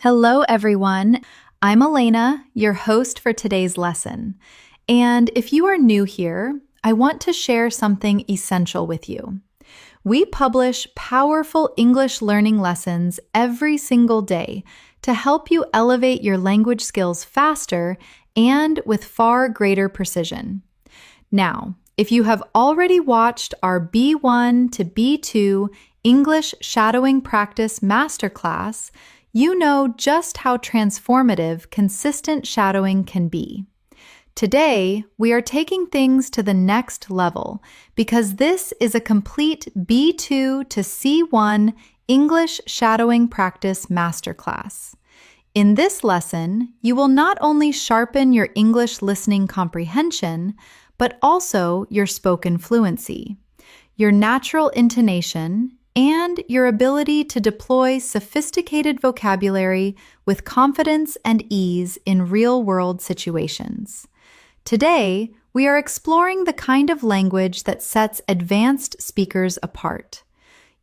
Hello, everyone. I'm Elena, your host for today's lesson. And if you are new here, I want to share something essential with you. We publish powerful English learning lessons every single day to help you elevate your language skills faster and with far greater precision. Now, if you have already watched our B1 to B2 English Shadowing Practice Masterclass, you know just how transformative consistent shadowing can be. Today, we are taking things to the next level because this is a complete B2 to C1 English Shadowing Practice Masterclass. In this lesson, you will not only sharpen your English listening comprehension, but also your spoken fluency, your natural intonation, and your ability to deploy sophisticated vocabulary with confidence and ease in real-world situations. Today, we are exploring the kind of language that sets advanced speakers apart.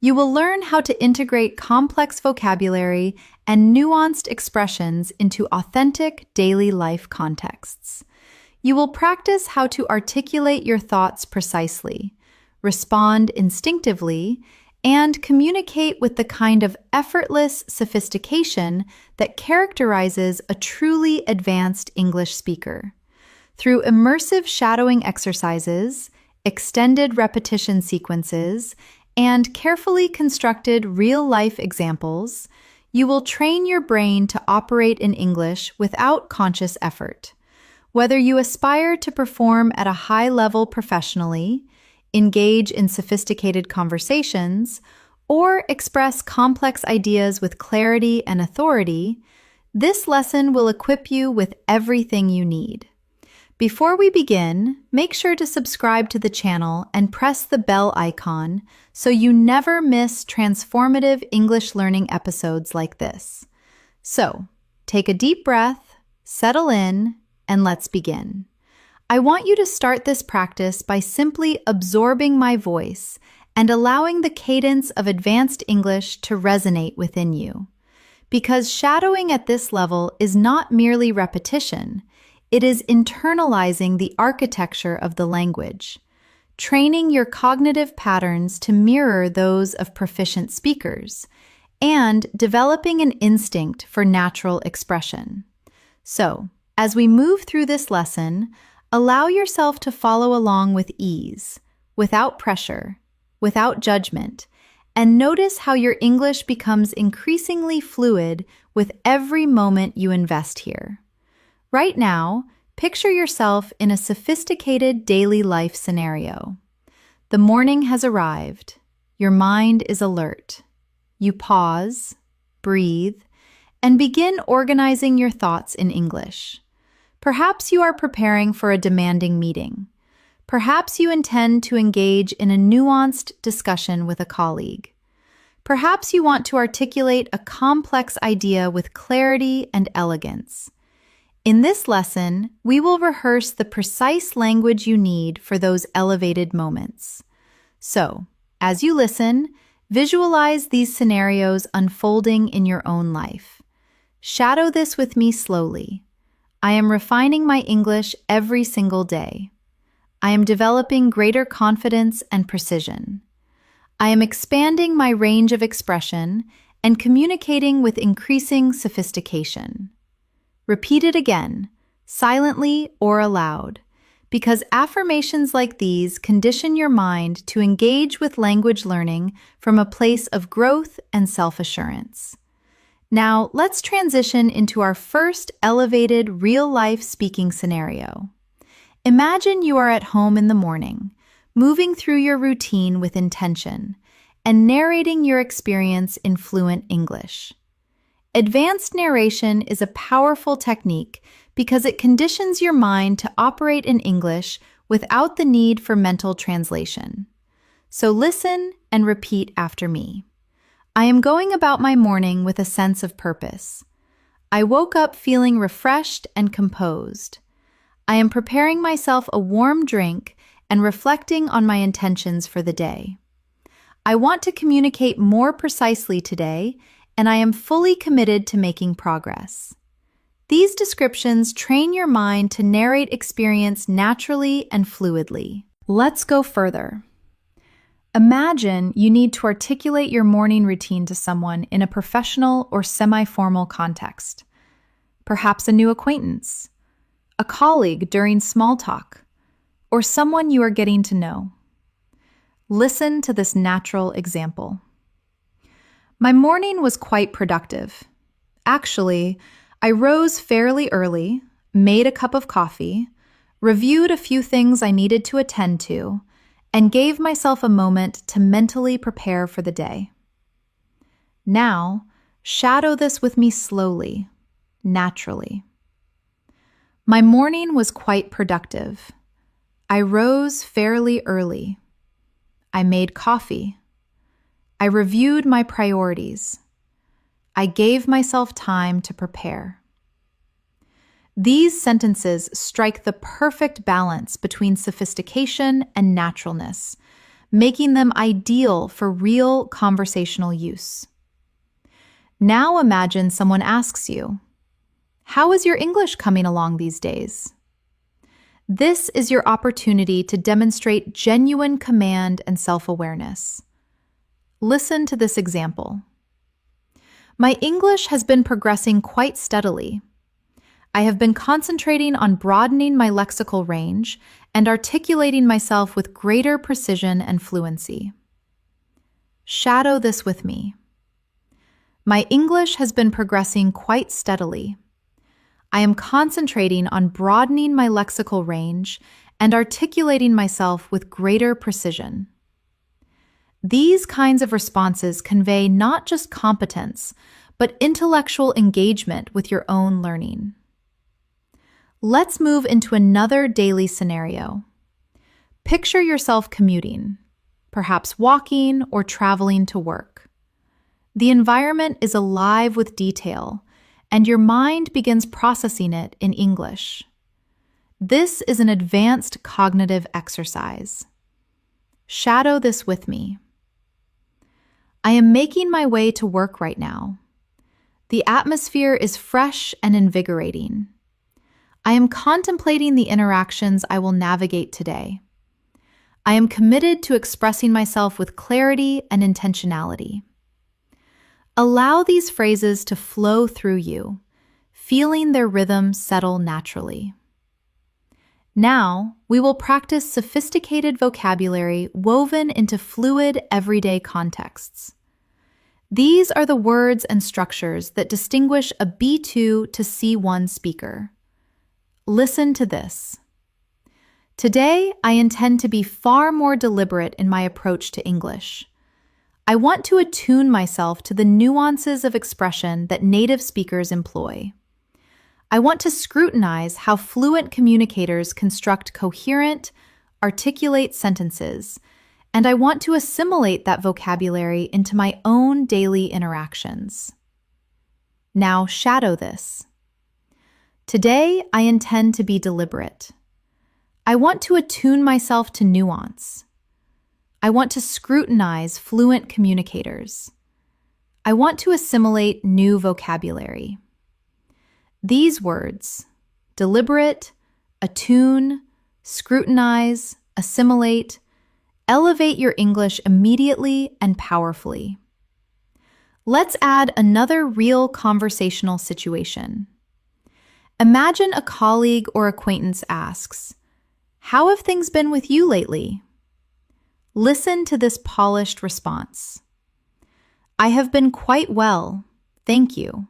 You will learn how to integrate complex vocabulary and nuanced expressions into authentic daily life contexts. You will practice how to articulate your thoughts precisely, respond instinctively, and communicate with the kind of effortless sophistication that characterizes a truly advanced English speaker. Through immersive shadowing exercises, extended repetition sequences, and carefully constructed real-life examples, you will train your brain to operate in English without conscious effort. Whether you aspire to perform at a high level professionally, engage in sophisticated conversations, or express complex ideas with clarity and authority, this lesson will equip you with everything you need. Before we begin, make sure to subscribe to the channel and press the bell icon so you never miss transformative English learning episodes like this. So, take a deep breath, settle in, and let's begin. I want you to start this practice by simply absorbing my voice and allowing the cadence of advanced English to resonate within you. Because shadowing at this level is not merely repetition, it is internalizing the architecture of the language, training your cognitive patterns to mirror those of proficient speakers, and developing an instinct for natural expression. So, as we move through this lesson, allow yourself to follow along with ease, without pressure, without judgment, and notice how your English becomes increasingly fluid with every moment you invest here. Right now, picture yourself in a sophisticated daily life scenario. The morning has arrived. Your mind is alert. You pause, breathe, and begin organizing your thoughts in English. Perhaps you are preparing for a demanding meeting. Perhaps you intend to engage in a nuanced discussion with a colleague. Perhaps you want to articulate a complex idea with clarity and elegance. In this lesson, we will rehearse the precise language you need for those elevated moments. So, as you listen, visualize these scenarios unfolding in your own life. Shadow this with me slowly. I am refining my English every single day. I am developing greater confidence and precision. I am expanding my range of expression and communicating with increasing sophistication. Repeat it again, silently or aloud, because affirmations like these condition your mind to engage with language learning from a place of growth and self-assurance. Now, let's transition into our first elevated real-life speaking scenario. Imagine you are at home in the morning, moving through your routine with intention, and narrating your experience in fluent English. Advanced narration is a powerful technique because it conditions your mind to operate in English without the need for mental translation. So listen and repeat after me. I am going about my morning with a sense of purpose. I woke up feeling refreshed and composed. I am preparing myself a warm drink and reflecting on my intentions for the day. I want to communicate more precisely today and I am fully committed to making progress. These descriptions train your mind to narrate experience naturally and fluidly. Let's go further. Imagine you need to articulate your morning routine to someone in a professional or semi-formal context. Perhaps a new acquaintance, a colleague during small talk, or someone you are getting to know. Listen to this natural example. My morning was quite productive. Actually, I rose fairly early, made a cup of coffee, reviewed a few things I needed to attend to, and gave myself a moment to mentally prepare for the day. Now, shadow this with me slowly, naturally. My morning was quite productive. I rose fairly early. I made coffee. I reviewed my priorities. I gave myself time to prepare. These sentences strike the perfect balance between sophistication and naturalness, making them ideal for real conversational use. Now imagine someone asks you, "How is your English coming along these days?" This is your opportunity to demonstrate genuine command and self-awareness. Listen to this example. My English has been progressing quite steadily. I have been concentrating on broadening my lexical range and articulating myself with greater precision and fluency. Shadow this with me. My English has been progressing quite steadily. I am concentrating on broadening my lexical range and articulating myself with greater precision. These kinds of responses convey not just competence, but intellectual engagement with your own learning. Let's move into another daily scenario. Picture yourself commuting, perhaps walking or traveling to work. The environment is alive with detail, and your mind begins processing it in English. This is an advanced cognitive exercise. Shadow this with me. I am making my way to work right now. The atmosphere is fresh and invigorating. I am contemplating the interactions I will navigate today. I am committed to expressing myself with clarity and intentionality. Allow these phrases to flow through you, feeling their rhythm settle naturally. Now, we will practice sophisticated vocabulary woven into fluid, everyday contexts. These are the words and structures that distinguish a B2 to C1 speaker. Listen to this. Today, I intend to be far more deliberate in my approach to English. I want to attune myself to the nuances of expression that native speakers employ. I want to scrutinize how fluent communicators construct coherent, articulate sentences, and I want to assimilate that vocabulary into my own daily interactions. Now shadow this. Today, I intend to be deliberate. I want to attune myself to nuance. I want to scrutinize fluent communicators. I want to assimilate new vocabulary. These words, deliberate, attune, scrutinize, assimilate, elevate your English immediately and powerfully. Let's add another real conversational situation. Imagine a colleague or acquaintance asks, "How have things been with you lately?" Listen to this polished response. "I have been quite well, thank you.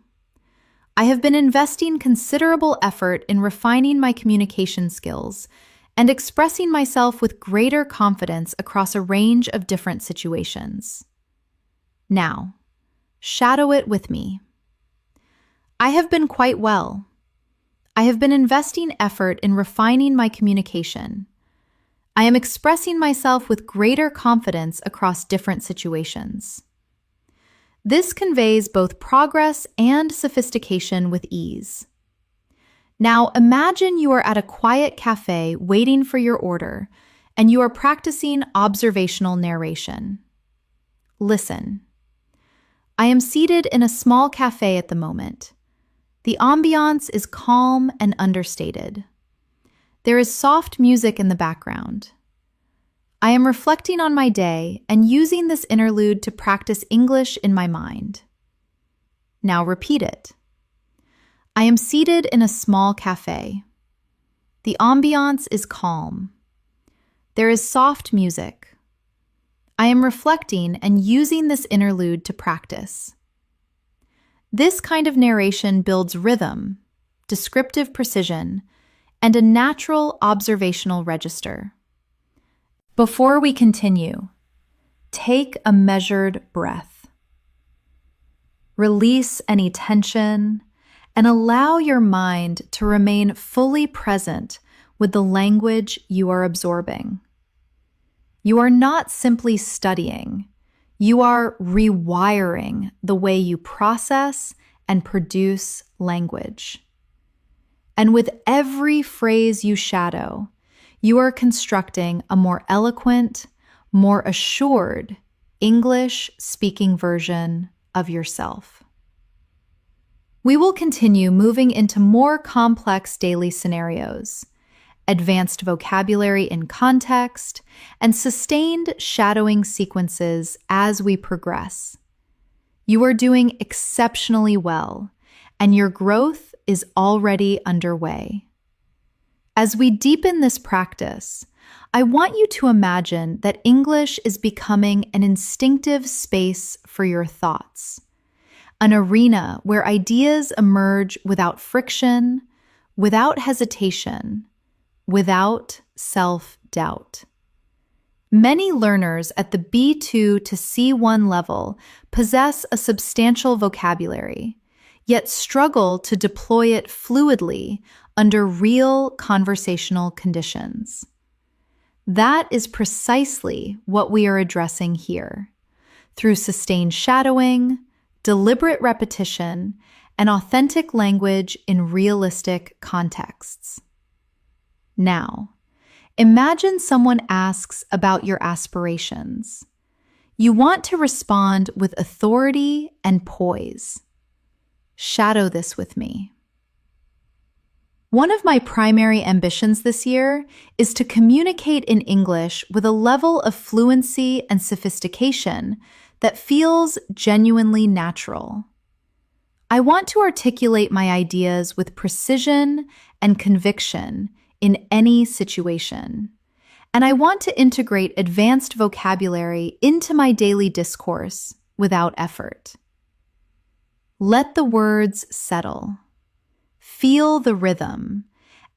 I have been investing considerable effort in refining my communication skills and expressing myself with greater confidence across a range of different situations." Now, shadow it with me. I have been quite well. I have been investing effort in refining my communication. I am expressing myself with greater confidence across different situations. This conveys both progress and sophistication with ease. Now imagine you are at a quiet cafe waiting for your order, and you are practicing observational narration. Listen. I am seated in a small cafe at the moment. The ambiance is calm and understated. There is soft music in the background. I am reflecting on my day and using this interlude to practice English in my mind. Now repeat it. I am seated in a small cafe. The ambiance is calm. There is soft music. I am reflecting and using this interlude to practice. This kind of narration builds rhythm, descriptive precision, and a natural observational register. Before we continue, take a measured breath. Release any tension and allow your mind to remain fully present with the language you are absorbing. You are not simply studying, you are rewiring the way you process and produce language. And with every phrase you shadow, you are constructing a more eloquent, more assured English-speaking version of yourself. We will continue moving into more complex daily scenarios, advanced vocabulary in context, and sustained shadowing sequences as we progress. You are doing exceptionally well, and your growth is already underway. As we deepen this practice, I want you to imagine that English is becoming an instinctive space for your thoughts, an arena where ideas emerge without friction, without hesitation, without self-doubt. Many learners at the B2 to C1 level possess a substantial vocabulary, yet struggle to deploy it fluidly under real conversational conditions. That is precisely what we are addressing here, through sustained shadowing, deliberate repetition, and authentic language in realistic contexts. Now, imagine someone asks about your aspirations. You want to respond with authority and poise. Shadow this with me. One of my primary ambitions this year is to communicate in English with a level of fluency and sophistication that feels genuinely natural. I want to articulate my ideas with precision and conviction in any situation, and I want to integrate advanced vocabulary into my daily discourse without effort. Let the words settle. Feel the rhythm,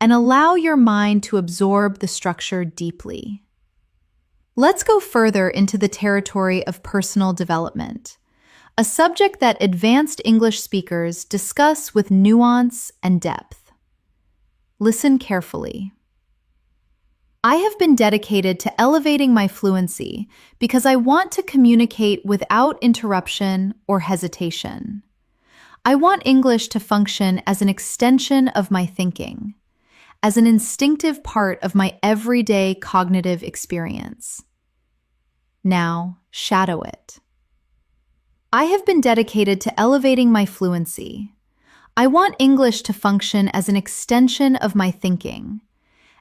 and allow your mind to absorb the structure deeply. Let's go further into the territory of personal development, a subject that advanced English speakers discuss with nuance and depth. Listen carefully. I have been dedicated to elevating my fluency because I want to communicate without interruption or hesitation. I want English to function as an extension of my thinking, as an instinctive part of my everyday cognitive experience. Now, shadow it. I have been dedicated to elevating my fluency. I want English to function as an extension of my thinking,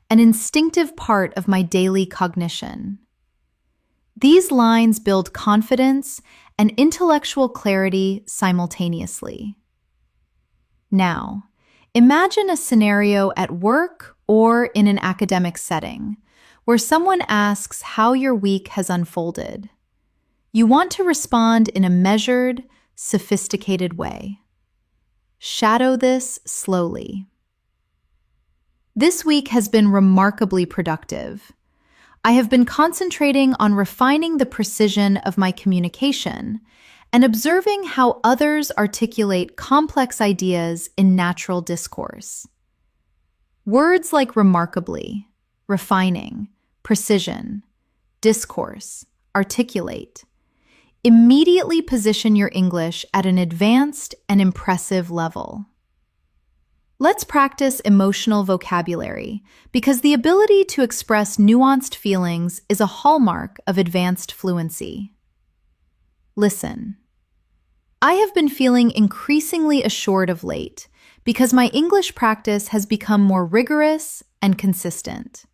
an instinctive part of my daily cognition. These lines build confidence and intellectual clarity simultaneously. Now, imagine a scenario at work or in an academic setting where someone asks how your week has unfolded. You want to respond in a measured, sophisticated way. Shadow this slowly. This week has been remarkably productive. I have been concentrating on refining the precision of my communication and observing how others articulate complex ideas in natural discourse. Words like remarkably, refining, precision, discourse, articulate immediately position your English at an advanced and impressive level. Let's practice emotional vocabulary because the ability to express nuanced feelings is a hallmark of advanced fluency. Listen. I have been feeling increasingly assured of late because my English practice has become more rigorous and consistent.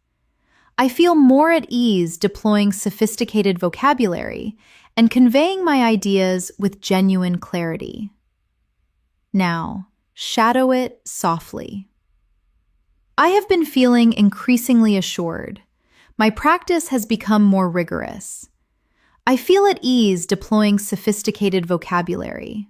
I feel more at ease deploying sophisticated vocabulary and conveying my ideas with genuine clarity. Now, shadow it softly. I have been feeling increasingly assured. My practice has become more rigorous. I feel at ease deploying sophisticated vocabulary.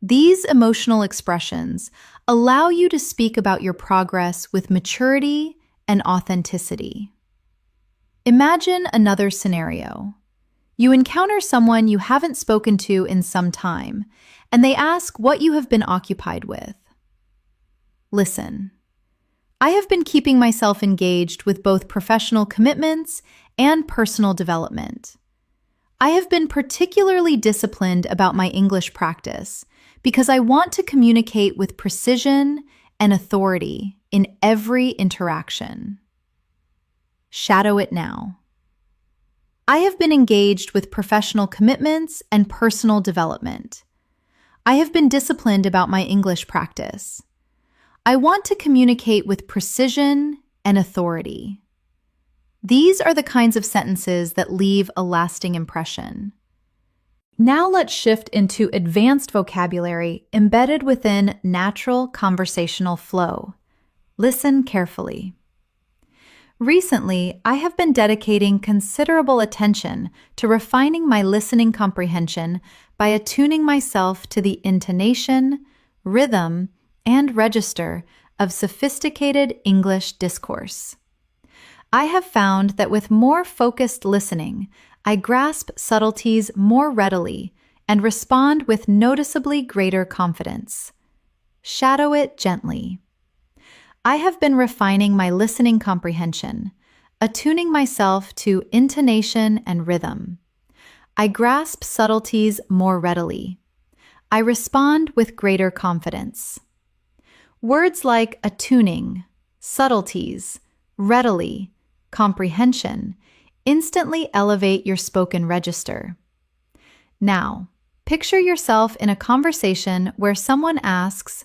These emotional expressions allow you to speak about your progress with maturity and authenticity. Imagine another scenario. You encounter someone you haven't spoken to in some time, and they ask what you have been occupied with. Listen. I have been keeping myself engaged with both professional commitments and personal development. I have been particularly disciplined about my English practice because I want to communicate with precision and authority in every interaction. Shadow it now. I have been engaged with professional commitments and personal development. I have been disciplined about my English practice. I want to communicate with precision and authority. These are the kinds of sentences that leave a lasting impression. Now let's shift into advanced vocabulary embedded within natural conversational flow. Listen carefully. Recently, I have been dedicating considerable attention to refining my listening comprehension by attuning myself to the intonation, rhythm, and register of sophisticated English discourse. I have found that with more focused listening, I grasp subtleties more readily and respond with noticeably greater confidence. Shadow it gently. I have been refining my listening comprehension, attuning myself to intonation and rhythm. I grasp subtleties more readily. I respond with greater confidence. Words like attuning, subtleties, readily, comprehension instantly elevate your spoken register. Now, picture yourself in a conversation where someone asks,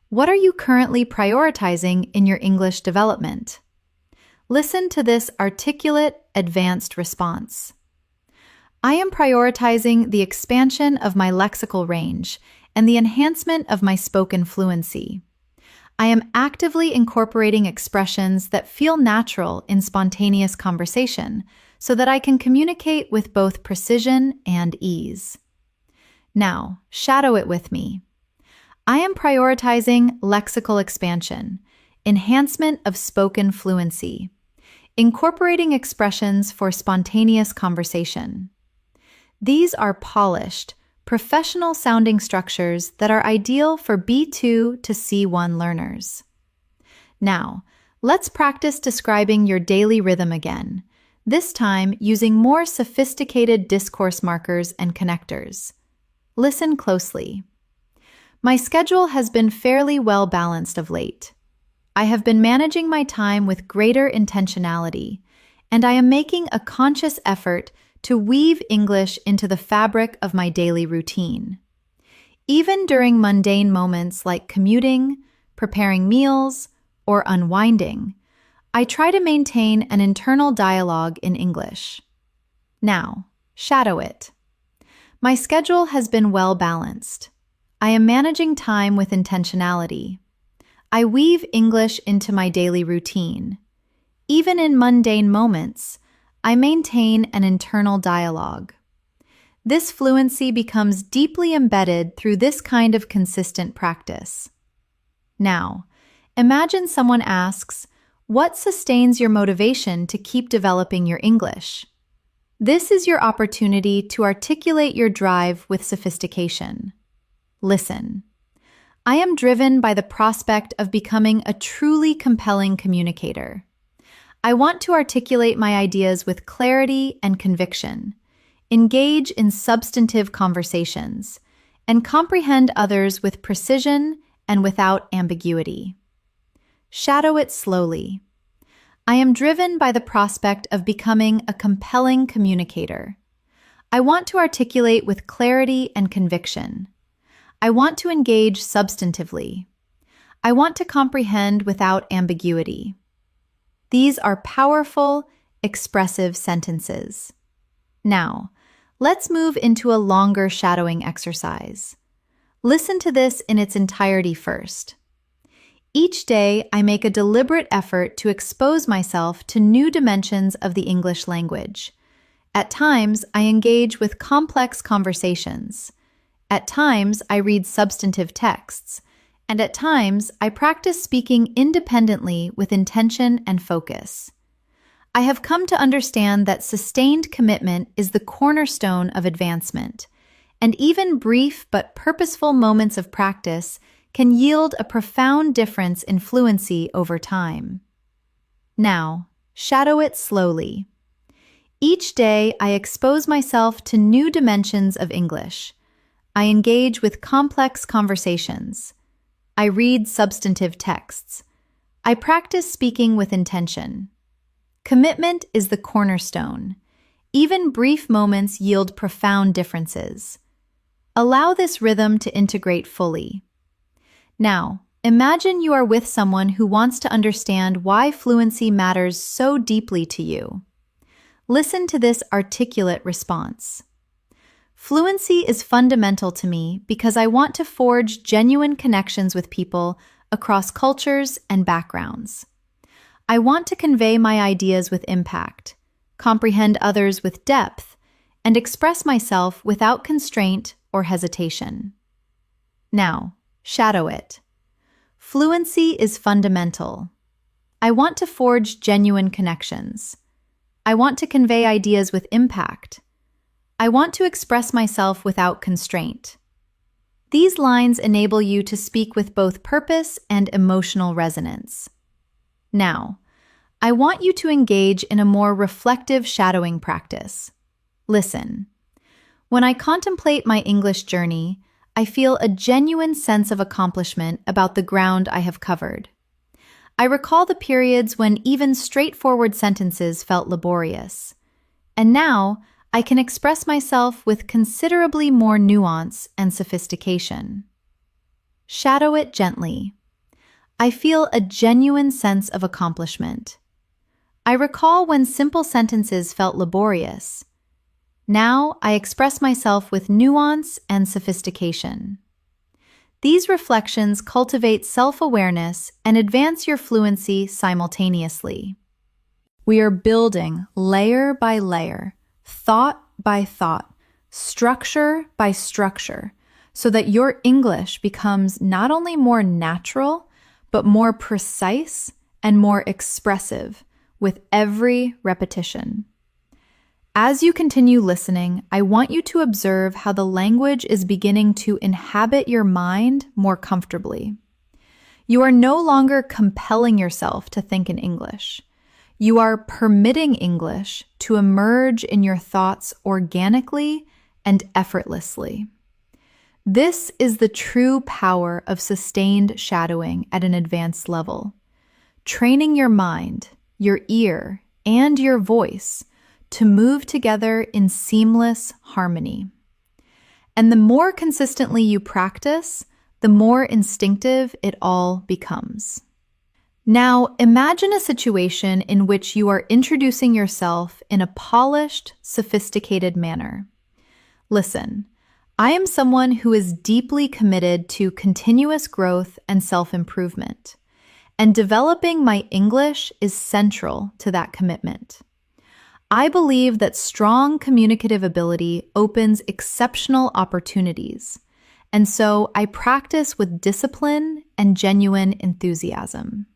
"What are you currently prioritizing in your English development?" Listen to this articulate, advanced response. I am prioritizing the expansion of my lexical range and the enhancement of my spoken fluency. I am actively incorporating expressions that feel natural in spontaneous conversation so that I can communicate with both precision and ease. Now, shadow it with me. I am prioritizing lexical expansion, enhancement of spoken fluency, incorporating expressions for spontaneous conversation. These are polished, professional-sounding structures that are ideal for B2 to C1 learners. Now, let's practice describing your daily rhythm again, this time using more sophisticated discourse markers and connectors. Listen closely. My schedule has been fairly well balanced of late. I have been managing my time with greater intentionality, and I am making a conscious effort to weave English into the fabric of my daily routine. Even during mundane moments like commuting, preparing meals, or unwinding, I try to maintain an internal dialogue in English. Now, shadow it. My schedule has been well balanced. I am managing time with intentionality. I weave English into my daily routine. Even in mundane moments, I maintain an internal dialogue. This fluency becomes deeply embedded through this kind of consistent practice. Now, imagine someone asks, "What sustains your motivation to keep developing your English?" This is your opportunity to articulate your drive with sophistication. Listen. I am driven by the prospect of becoming a truly compelling communicator. I want to articulate my ideas with clarity and conviction, engage in substantive conversations, and comprehend others with precision and without ambiguity. Shadow it slowly. I am driven by the prospect of becoming a compelling communicator. I want to articulate with clarity and conviction. I want to engage substantively. I want to comprehend without ambiguity. These are powerful, expressive sentences. Now, let's move into a longer shadowing exercise. Listen to this in its entirety first. Each day, I make a deliberate effort to expose myself to new dimensions of the English language. At times, I engage with complex conversations. At times, I read substantive texts. And at times, I practice speaking independently with intention and focus. I have come to understand that sustained commitment is the cornerstone of advancement, and even brief but purposeful moments of practice can yield a profound difference in fluency over time. Now, shadow it slowly. Each day, I expose myself to new dimensions of English. I engage with complex conversations. I read substantive texts. I practice speaking with intention. Commitment is the cornerstone. Even brief moments yield profound differences. Allow this rhythm to integrate fully. Now, imagine you are with someone who wants to understand why fluency matters so deeply to you. Listen to this articulate response. Fluency is fundamental to me because I want to forge genuine connections with people across cultures and backgrounds. I want to convey my ideas with impact, comprehend others with depth, and express myself without constraint or hesitation. Now, shadow it. Fluency is fundamental. I want to forge genuine connections. I want to convey ideas with impact. I want to express myself without constraint. These lines enable you to speak with both purpose and emotional resonance. Now, I want you to engage in a more reflective shadowing practice. Listen. When I contemplate my English journey, I feel a genuine sense of accomplishment about the ground I have covered. I recall the periods when even straightforward sentences felt laborious. And now, I can express myself with considerably more nuance and sophistication. Shadow it gently. I feel a genuine sense of accomplishment. I recall when simple sentences felt laborious. Now I express myself with nuance and sophistication. These reflections cultivate self-awareness and advance your fluency simultaneously. We are building layer by layer, thought by thought, structure by structure, so that your English becomes not only more natural, but more precise and more expressive with every repetition. As you continue listening, I want you to observe how the language is beginning to inhabit your mind more comfortably. You are no longer compelling yourself to think in English. You are permitting English to emerge in your thoughts organically and effortlessly. This is the true power of sustained shadowing at an advanced level. Training your mind, your ear, and your voice to move together in seamless harmony. And the more consistently you practice, the more instinctive it all becomes. Now, imagine a situation in which you are introducing yourself in a polished, sophisticated manner. Listen, I am someone who is deeply committed to continuous growth and self-improvement, and developing my English is central to that commitment. I believe that strong communicative ability opens exceptional opportunities, and so I practice with discipline and genuine enthusiasm.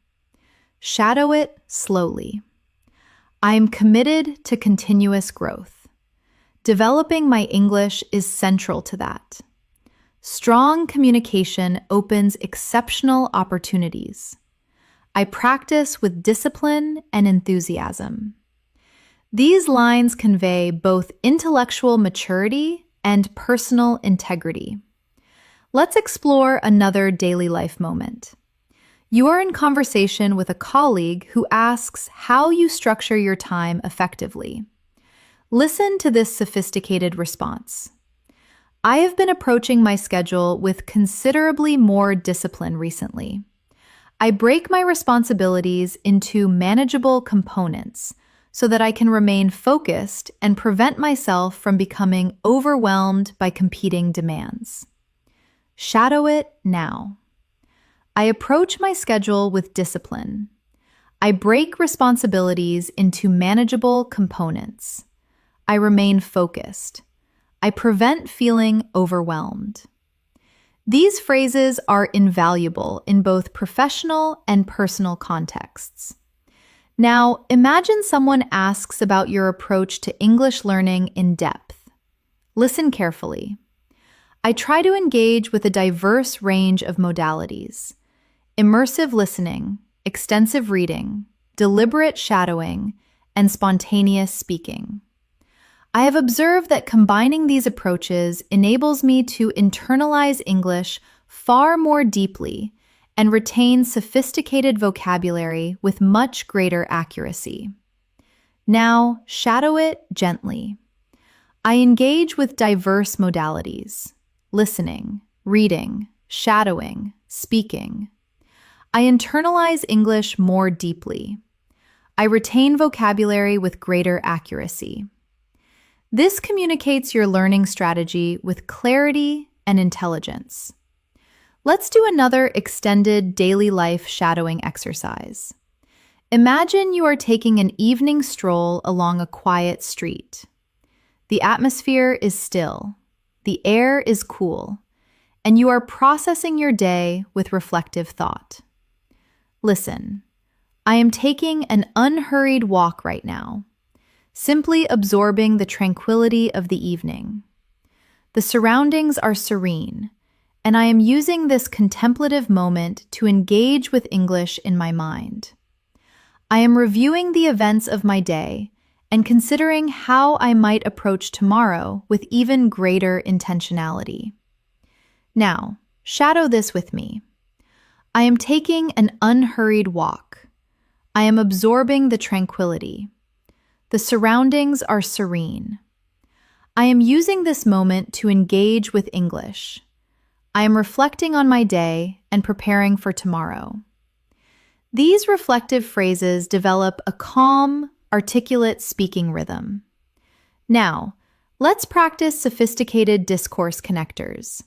Shadow it slowly. I am committed to continuous growth. Developing my English is central to that. Strong communication opens exceptional opportunities. I practice with discipline and enthusiasm. These lines convey both intellectual maturity and personal integrity. Let's explore another daily life moment. You are in conversation with a colleague who asks how you structure your time effectively. Listen to this sophisticated response. I have been approaching my schedule with considerably more discipline recently. I break my responsibilities into manageable components so that I can remain focused and prevent myself from becoming overwhelmed by competing demands. Shadow it now. I approach my schedule with discipline. I break responsibilities into manageable components. I remain focused. I prevent feeling overwhelmed. These phrases are invaluable in both professional and personal contexts. Now, imagine someone asks about your approach to English learning in depth. Listen carefully. I try to engage with a diverse range of modalities: immersive listening, extensive reading, deliberate shadowing, and spontaneous speaking. I have observed that combining these approaches enables me to internalize English far more deeply and retain sophisticated vocabulary with much greater accuracy. Now, shadow it gently. I engage with diverse modalities: listening, reading, shadowing, speaking. I internalize English more deeply. I retain vocabulary with greater accuracy. This communicates your learning strategy with clarity and intelligence. Let's do another extended daily life shadowing exercise. Imagine you are taking an evening stroll along a quiet street. The atmosphere is still, the air is cool, and you are processing your day with reflective thought. Listen, I am taking an unhurried walk right now, simply absorbing the tranquility of the evening. The surroundings are serene, and I am using this contemplative moment to engage with English in my mind. I am reviewing the events of my day and considering how I might approach tomorrow with even greater intentionality. Now, shadow this with me. I am taking an unhurried walk. I am absorbing the tranquility. The surroundings are serene. I am using this moment to engage with English. I am reflecting on my day and preparing for tomorrow. These reflective phrases develop a calm, articulate speaking rhythm. Now, let's practice sophisticated discourse connectors.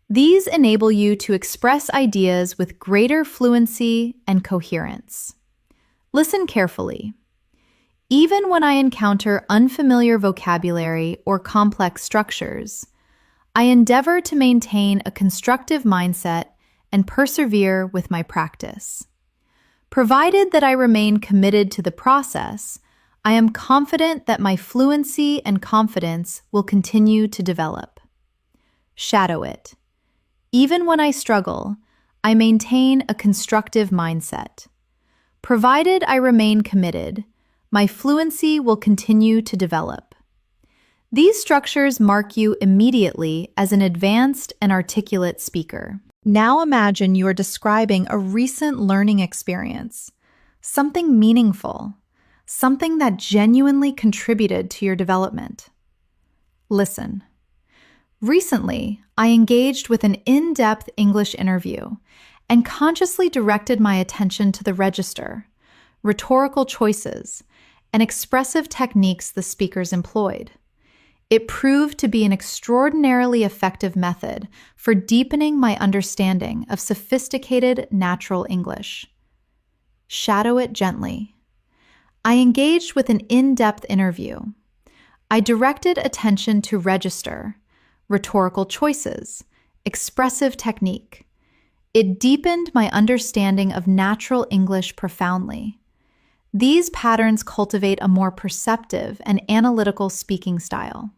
These enable you to express ideas with greater fluency and coherence. Listen carefully. Even when I encounter unfamiliar vocabulary or complex structures, I endeavor to maintain a constructive mindset and persevere with my practice. Provided that I remain committed to the process, I am confident that my fluency and confidence will continue to develop. Shadow it. Even when I struggle, I maintain a constructive mindset. Provided I remain committed, my fluency will continue to develop. These structures mark you immediately as an advanced and articulate speaker. Now imagine you are describing a recent learning experience, something meaningful, something that genuinely contributed to your development. Listen. Recently, I engaged with an in-depth English interview and consciously directed my attention to the register, rhetorical choices, and expressive techniques the speakers employed. It proved to be an extraordinarily effective method for deepening my understanding of sophisticated natural English. Shadow it gently. I engaged with an in-depth interview. I directed attention to register, rhetorical choices, expressive technique. It deepened my understanding of natural English profoundly. These patterns cultivate a more perceptive and analytical speaking style.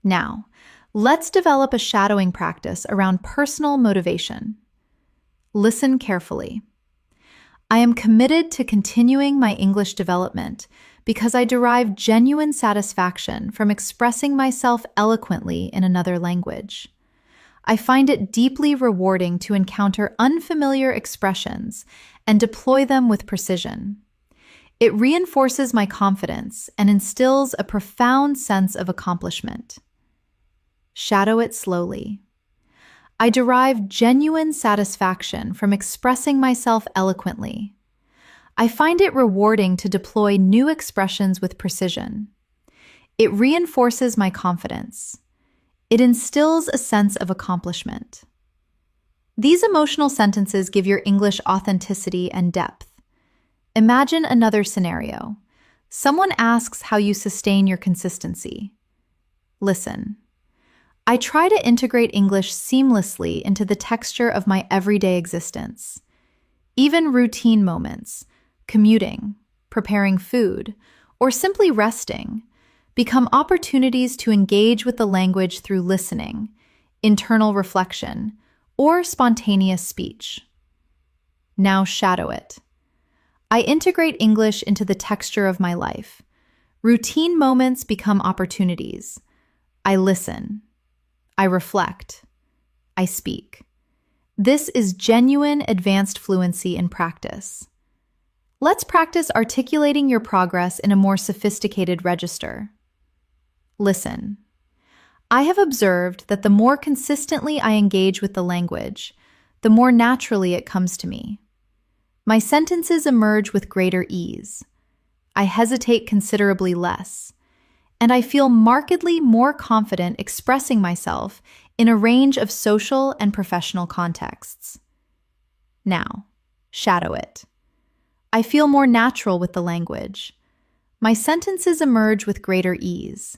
Now, let's develop a shadowing practice around personal motivation. Listen carefully. I am committed to continuing my English development because I derive genuine satisfaction from expressing myself eloquently in another language. I find it deeply rewarding to encounter unfamiliar expressions and deploy them with precision. It reinforces my confidence and instills a profound sense of accomplishment. Shadow it slowly. I derive genuine satisfaction from expressing myself eloquently. I find it rewarding to deploy new expressions with precision. It reinforces my confidence. It instills a sense of accomplishment. These emotional sentences give your English authenticity and depth. Imagine another scenario. Someone asks how you sustain your consistency. Listen. I try to integrate English seamlessly into the texture of my everyday existence. Even routine moments, commuting, preparing food, or simply resting, become opportunities to engage with the language through listening, internal reflection, or spontaneous speech. Now shadow it. I integrate English into the texture of my life. Routine moments become opportunities. I listen. I reflect. I speak. This is genuine advanced fluency in practice. Let's practice articulating your progress in a more sophisticated register. Listen. I have observed that the more consistently I engage with the language, the more naturally it comes to me. My sentences emerge with greater ease. I hesitate considerably less, and I feel markedly more confident expressing myself in a range of social and professional contexts. Now, shadow it. I feel more natural with the language. My sentences emerge with greater ease.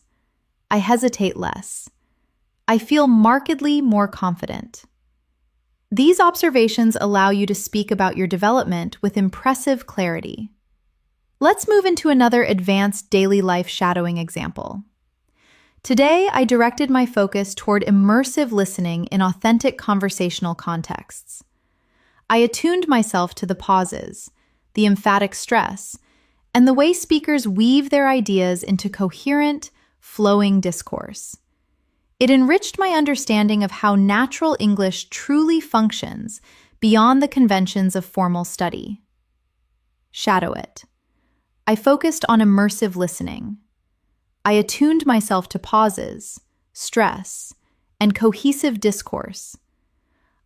I hesitate less. I feel markedly more confident. These observations allow you to speak about your development with impressive clarity. Let's move into another advanced daily life shadowing example. Today, I directed my focus toward immersive listening in authentic conversational contexts. I attuned myself to the pauses, the emphatic stress, and the way speakers weave their ideas into coherent, flowing discourse. It enriched my understanding of how natural English truly functions beyond the conventions of formal study. Shadow it. I focused on immersive listening. I attuned myself to pauses, stress, and cohesive discourse.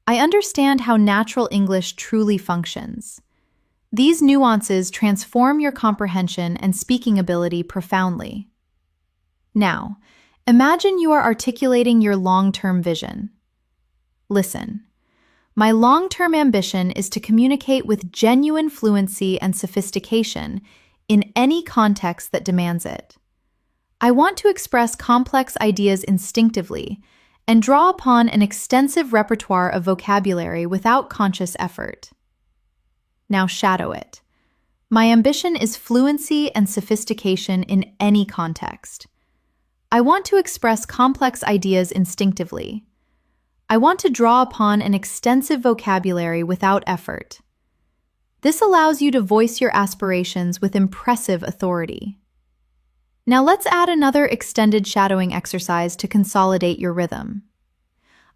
I understand how natural English truly functions. These nuances transform your comprehension and speaking ability profoundly. Now, imagine you are articulating your long-term vision. Listen. My long-term ambition is to communicate with genuine fluency and sophistication in any context that demands it. I want to express complex ideas instinctively and draw upon an extensive repertoire of vocabulary without conscious effort. Now shadow it. My ambition is fluency and sophistication in any context. I want to express complex ideas instinctively. I want to draw upon an extensive vocabulary without effort. This allows you to voice your aspirations with impressive authority. Now let's add another extended shadowing exercise to consolidate your rhythm.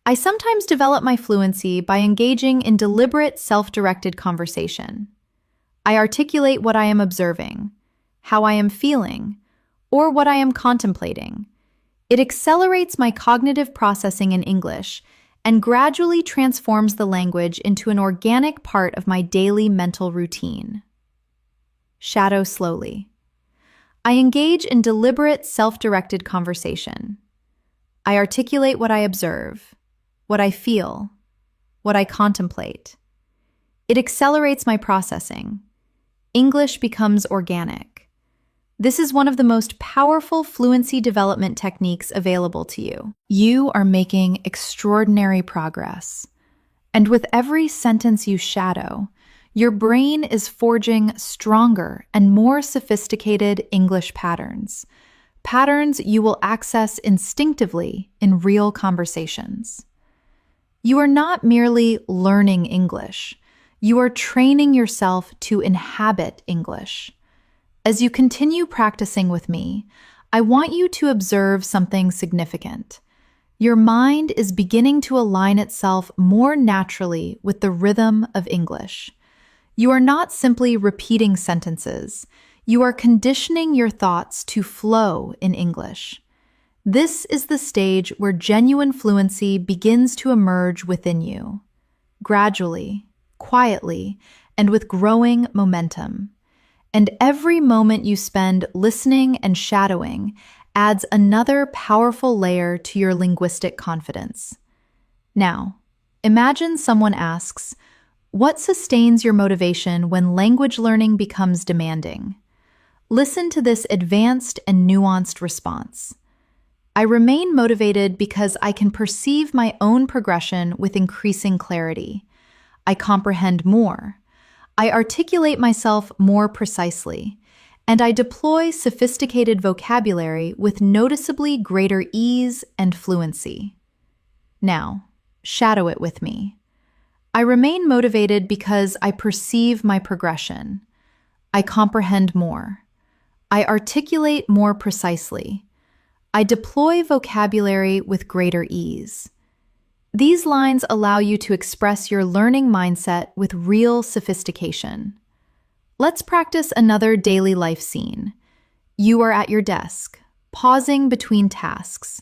I sometimes develop my fluency by engaging in deliberate, self-directed conversation. I articulate what I am observing, how I am feeling, or what I am contemplating. It accelerates my cognitive processing in English and gradually transforms the language into an organic part of my daily mental routine. Shadow slowly. I engage in deliberate, self-directed conversation. I articulate what I observe, what I feel, what I contemplate. It accelerates my processing. English becomes organic. This is one of the most powerful fluency development techniques available to you. You are making extraordinary progress. And with every sentence you shadow, your brain is forging stronger and more sophisticated English patterns. Patterns you will access instinctively in real conversations. You are not merely learning English. You are training yourself to inhabit English. As you continue practicing with me, I want you to observe something significant. Your mind is beginning to align itself more naturally with the rhythm of English. You are not simply repeating sentences. You are conditioning your thoughts to flow in English. This is the stage where genuine fluency begins to emerge within you, gradually, quietly, and with growing momentum. And every moment you spend listening and shadowing adds another powerful layer to your linguistic confidence. Now, imagine someone asks, "What sustains your motivation when language learning becomes demanding?" Listen to this advanced and nuanced response. I remain motivated because I can perceive my own progression with increasing clarity. I comprehend more. I articulate myself more precisely, and I deploy sophisticated vocabulary with noticeably greater ease and fluency. Now, shadow it with me. I remain motivated because I perceive my progression. I comprehend more. I articulate more precisely. I deploy vocabulary with greater ease. These lines allow you to express your learning mindset with real sophistication. Let's practice another daily life scene. You are at your desk, pausing between tasks,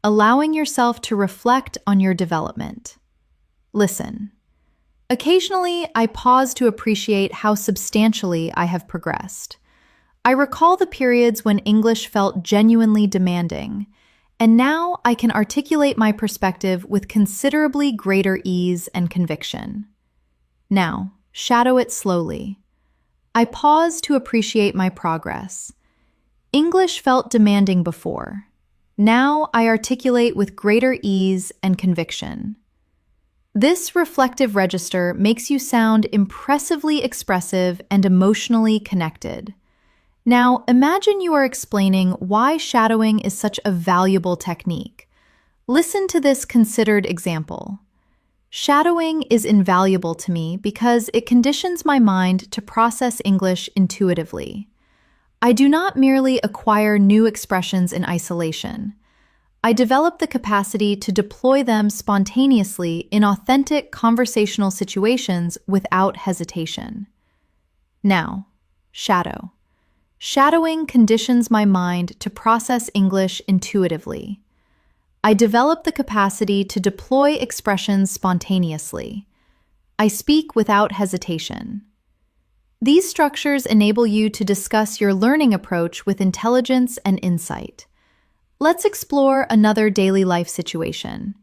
allowing yourself to reflect on your development. Listen. Occasionally, I pause to appreciate how substantially I have progressed. I recall the periods when English felt genuinely demanding, and now I can articulate my perspective with considerably greater ease and conviction. Now, shadow it slowly. I pause to appreciate my progress. English felt demanding before. Now I articulate with greater ease and conviction. This reflective register makes you sound impressively expressive and emotionally connected. Now, imagine you are explaining why shadowing is such a valuable technique. Listen to this considered example. Shadowing is invaluable to me because it conditions my mind to process English intuitively. I do not merely acquire new expressions in isolation. I develop the capacity to deploy them spontaneously in authentic conversational situations without hesitation. Now, shadow. Shadowing conditions my mind to process English intuitively. I develop the capacity to deploy expressions spontaneously. I speak without hesitation. These structures enable you to discuss your learning approach with intelligence and insight. Let's explore another daily life situation.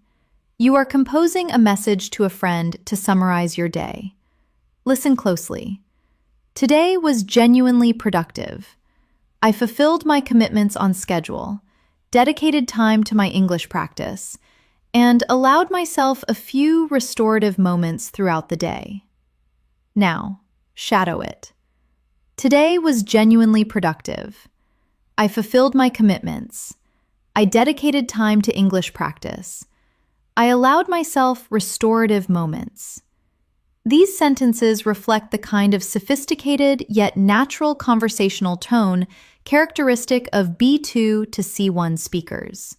You are composing a message to a friend to summarize your day. Listen closely. Today was genuinely productive. I fulfilled my commitments on schedule, dedicated time to my English practice, and allowed myself a few restorative moments throughout the day. Now, shadow it. Today was genuinely productive. I fulfilled my commitments. I dedicated time to English practice. I allowed myself restorative moments. These sentences reflect the kind of sophisticated yet natural conversational tone characteristic of B2 to C1 speakers.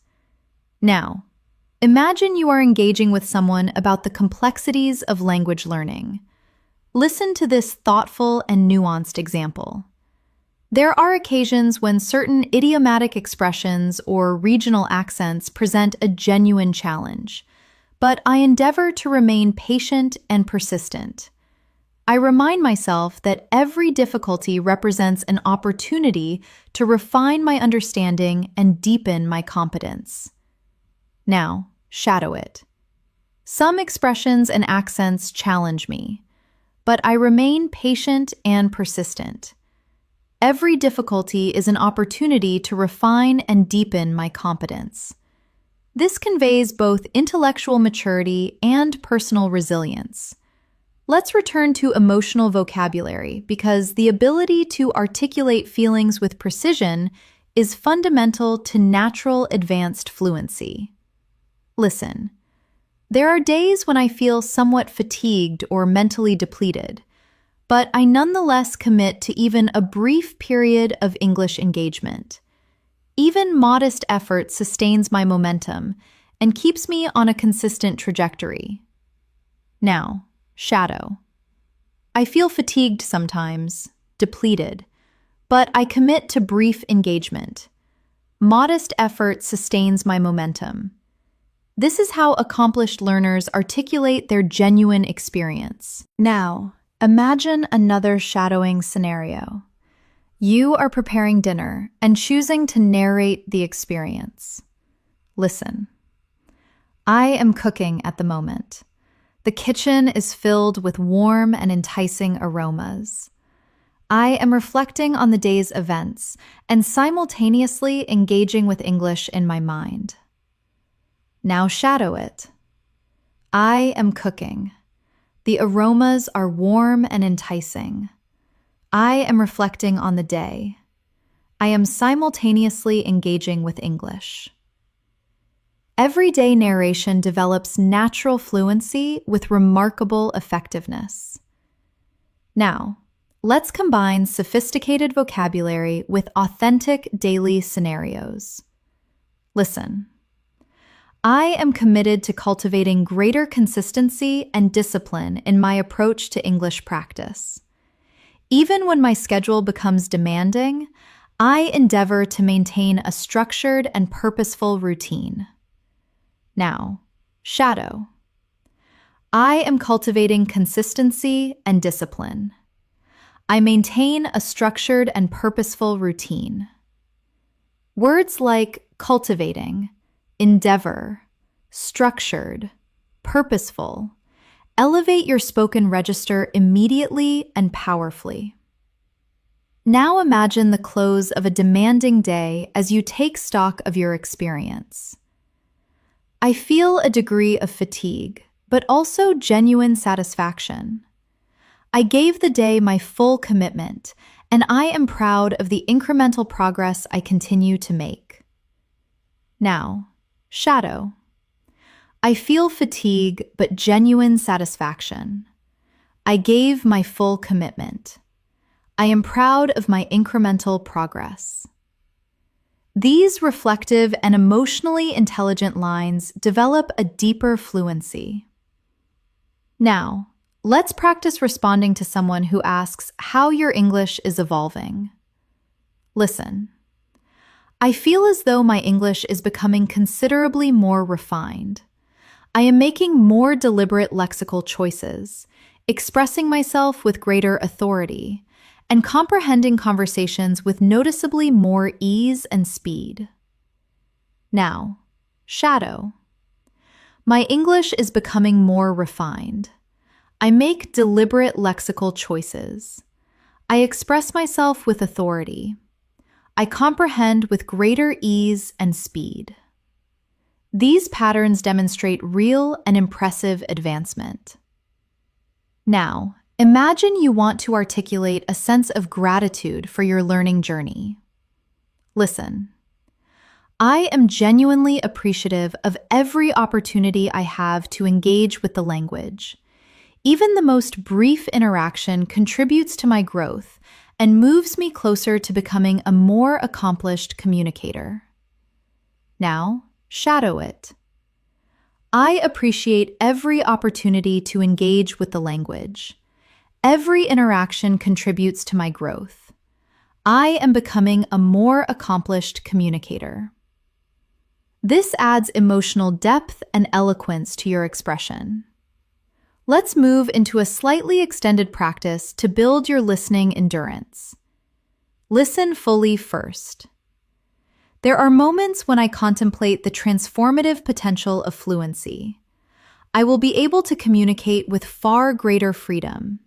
Now, imagine you are engaging with someone about the complexities of language learning. Listen to this thoughtful and nuanced example. There are occasions when certain idiomatic expressions or regional accents present a genuine challenge, but I endeavor to remain patient and persistent. I remind myself that every difficulty represents an opportunity to refine my understanding and deepen my competence. Now, shadow it. Some expressions and accents challenge me, but I remain patient and persistent. Every difficulty is an opportunity to refine and deepen my competence. This conveys both intellectual maturity and personal resilience. Let's return to emotional vocabulary because the ability to articulate feelings with precision is fundamental to natural advanced fluency. Listen, there are days when I feel somewhat fatigued or mentally depleted, but I nonetheless commit to even a brief period of English engagement. Even modest effort sustains my momentum and keeps me on a consistent trajectory. Now, shadow. I feel fatigued sometimes, depleted, but I commit to brief engagement. Modest effort sustains my momentum. This is how accomplished learners articulate their genuine experience. Now, imagine another shadowing scenario. You are preparing dinner and choosing to narrate the experience. Listen. I am cooking at the moment. The kitchen is filled with warm and enticing aromas. I am reflecting on the day's events and simultaneously engaging with English in my mind. Now shadow it. I am cooking. The aromas are warm and enticing. I am reflecting on the day. I am simultaneously engaging with English. Everyday narration develops natural fluency with remarkable effectiveness. Now, let's combine sophisticated vocabulary with authentic daily scenarios. Listen. I am committed to cultivating greater consistency and discipline in my approach to English practice. Even when my schedule becomes demanding, I endeavor to maintain a structured and purposeful routine. Now, shadow. I am cultivating consistency and discipline. I maintain a structured and purposeful routine. Words like cultivating, endeavor, structured, purposeful, elevate your spoken register immediately and powerfully. Now imagine the close of a demanding day as you take stock of your experience. I feel a degree of fatigue, but also genuine satisfaction. I gave the day my full commitment, and I am proud of the incremental progress I continue to make. Now, shadow. I feel fatigue, but genuine satisfaction. I gave my full commitment. I am proud of my incremental progress. These reflective and emotionally intelligent lines develop a deeper fluency. Now, let's practice responding to someone who asks how your English is evolving. Listen. I feel as though my English is becoming considerably more refined. I am making more deliberate lexical choices, expressing myself with greater authority, and comprehending conversations with noticeably more ease and speed. Now, shadow. My English is becoming more refined. I make deliberate lexical choices. I express myself with authority. I comprehend with greater ease and speed. These patterns demonstrate real and impressive advancement. Now, imagine you want to articulate a sense of gratitude for your learning journey. Listen. I am genuinely appreciative of every opportunity I have to engage with the language. Even the most brief interaction contributes to my growth and moves me closer to becoming a more accomplished communicator. Now, shadow it. I appreciate every opportunity to engage with the language. Every interaction contributes to my growth. I am becoming a more accomplished communicator. This adds emotional depth and eloquence to your expression. Let's move into a slightly extended practice to build your listening endurance. Listen fully first. There are moments when I contemplate the transformative potential of fluency. I will be able to communicate with far greater freedom,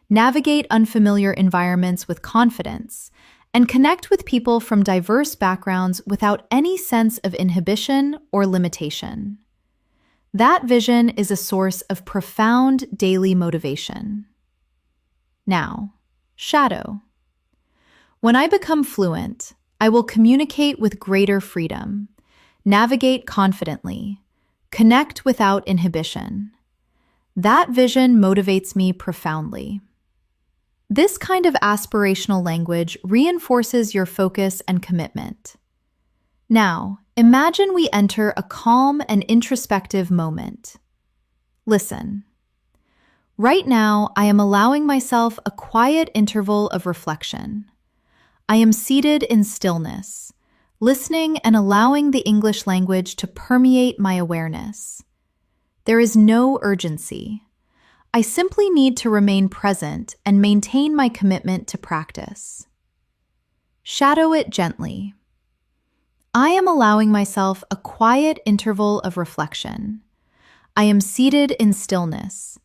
navigate unfamiliar environments with confidence, and connect with people from diverse backgrounds without any sense of inhibition or limitation. That vision is a source of profound daily motivation. Now, shadow. When I become fluent, I will communicate with greater freedom, navigate confidently, connect without inhibition. That vision motivates me profoundly. This kind of aspirational language reinforces your focus and commitment. Now, imagine we enter a calm and introspective moment. Listen. Right now, I am allowing myself a quiet interval of reflection. I am seated in stillness, listening and allowing the English language to permeate my awareness. There is no urgency. I simply need to remain present and maintain my commitment to practice. Shadow it gently. I am allowing myself a quiet interval of reflection. I am seated in stillness.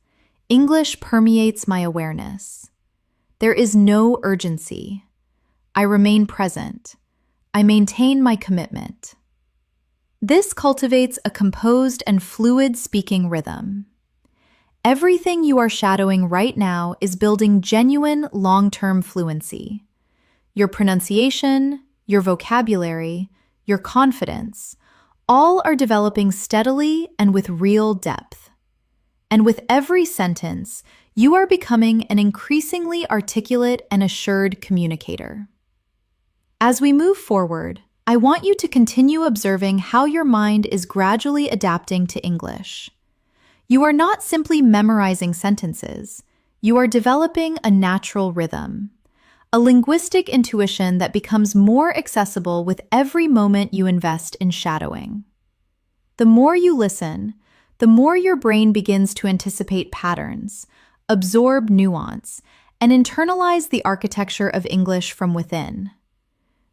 English permeates my awareness. There is no urgency. I remain present. I maintain my commitment. This cultivates a composed and fluid speaking rhythm. Everything you are shadowing right now is building genuine long-term fluency. Your pronunciation, your vocabulary, your confidence, all are developing steadily and with real depth. And with every sentence, you are becoming an increasingly articulate and assured communicator. As we move forward, I want you to continue observing how your mind is gradually adapting to English. You are not simply memorizing sentences, you are developing a natural rhythm, a linguistic intuition that becomes more accessible with every moment you invest in shadowing. The more you listen, the more your brain begins to anticipate patterns, absorb nuance, and internalize the architecture of English from within.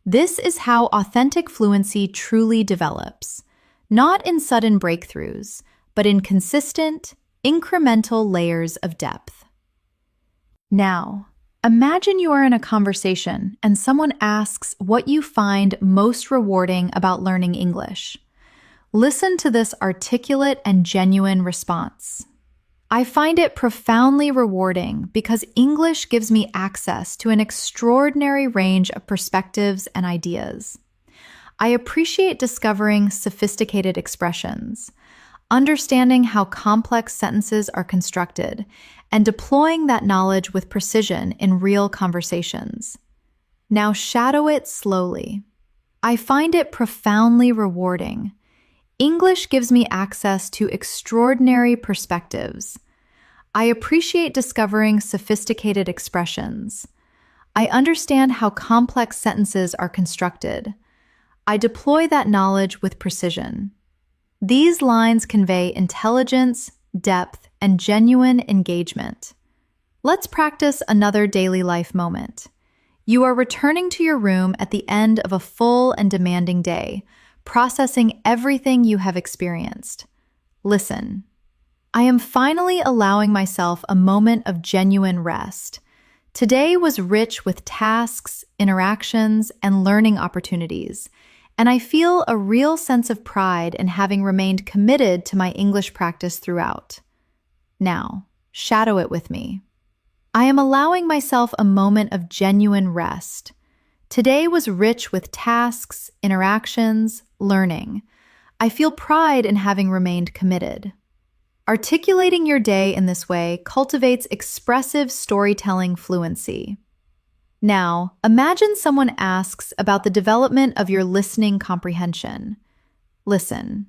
This is how authentic fluency truly develops, not in sudden breakthroughs, but in consistent, incremental layers of depth. Now, imagine you are in a conversation and someone asks what you find most rewarding about learning English. Listen to this articulate and genuine response. I find it profoundly rewarding because English gives me access to an extraordinary range of perspectives and ideas. I appreciate discovering sophisticated expressions, understanding how complex sentences are constructed, and deploying that knowledge with precision in real conversations. Now shadow it slowly. I find it profoundly rewarding. English gives me access to extraordinary perspectives. I appreciate discovering sophisticated expressions. I understand how complex sentences are constructed. I deploy that knowledge with precision. These lines convey intelligence, depth, and genuine engagement. Let's practice another daily life moment. You are returning to your room at the end of a full and demanding day, processing everything you have experienced. Listen. I am finally allowing myself a moment of genuine rest. Today was rich with tasks, interactions, and learning opportunities, and I feel a real sense of pride in having remained committed to my English practice throughout. Now, shadow it with me. I am allowing myself a moment of genuine rest. Today was rich with tasks, interactions, learning. I feel pride in having remained committed. Articulating your day in this way cultivates expressive storytelling fluency. Now, imagine someone asks about the development of your listening comprehension. Listen.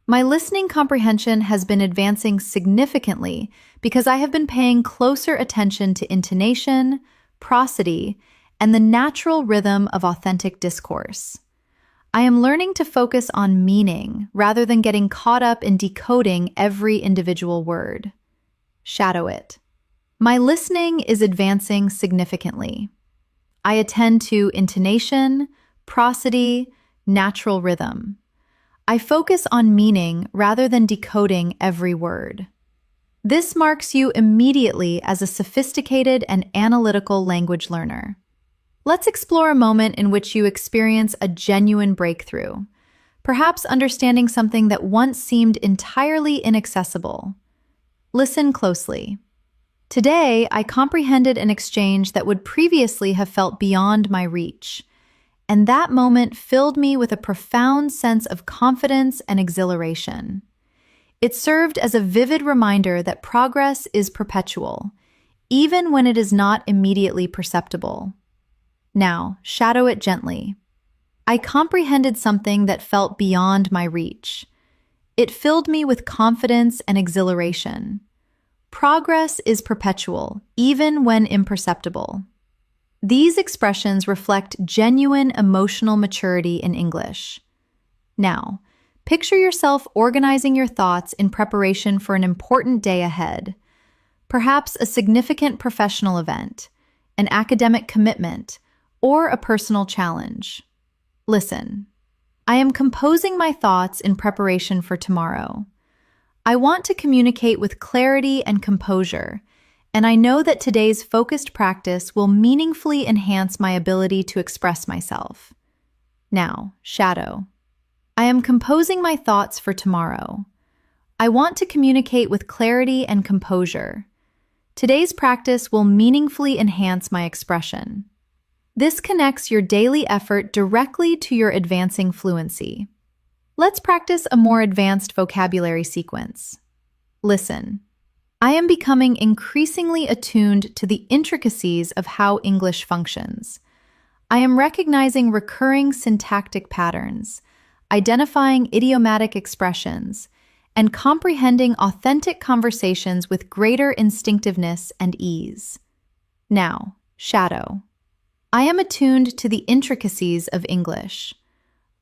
My listening comprehension has been advancing significantly because I have been paying closer attention to intonation, prosody, and the natural rhythm of authentic discourse. I am learning to focus on meaning rather than getting caught up in decoding every individual word. Shadow it. My listening is advancing significantly. I attend to intonation, prosody, natural rhythm. I focus on meaning rather than decoding every word. This marks you immediately as a sophisticated and analytical language learner. Let's explore a moment in which you experience a genuine breakthrough, perhaps understanding something that once seemed entirely inaccessible. Listen closely. Today, I comprehended an exchange that would previously have felt beyond my reach, and that moment filled me with a profound sense of confidence and exhilaration. It served as a vivid reminder that progress is perpetual, even when it is not immediately perceptible. Now, shadow it gently. I comprehended something that felt beyond my reach. It filled me with confidence and exhilaration. Progress is perpetual, even when imperceptible. These expressions reflect genuine emotional maturity in English. Now, picture yourself organizing your thoughts in preparation for an important day ahead. Perhaps a significant professional event, an academic commitment, or a personal challenge. Listen, I am composing my thoughts in preparation for tomorrow. I want to communicate with clarity and composure, and I know that today's focused practice will meaningfully enhance my ability to express myself. Now, shadow. I am composing my thoughts for tomorrow. I want to communicate with clarity and composure. Today's practice will meaningfully enhance my expression. This connects your daily effort directly to your advancing fluency. Let's practice a more advanced vocabulary sequence. Listen. I am becoming increasingly attuned to the intricacies of how English functions. I am recognizing recurring syntactic patterns, identifying idiomatic expressions, and comprehending authentic conversations with greater instinctiveness and ease. Now, shadow. I am attuned to the intricacies of English.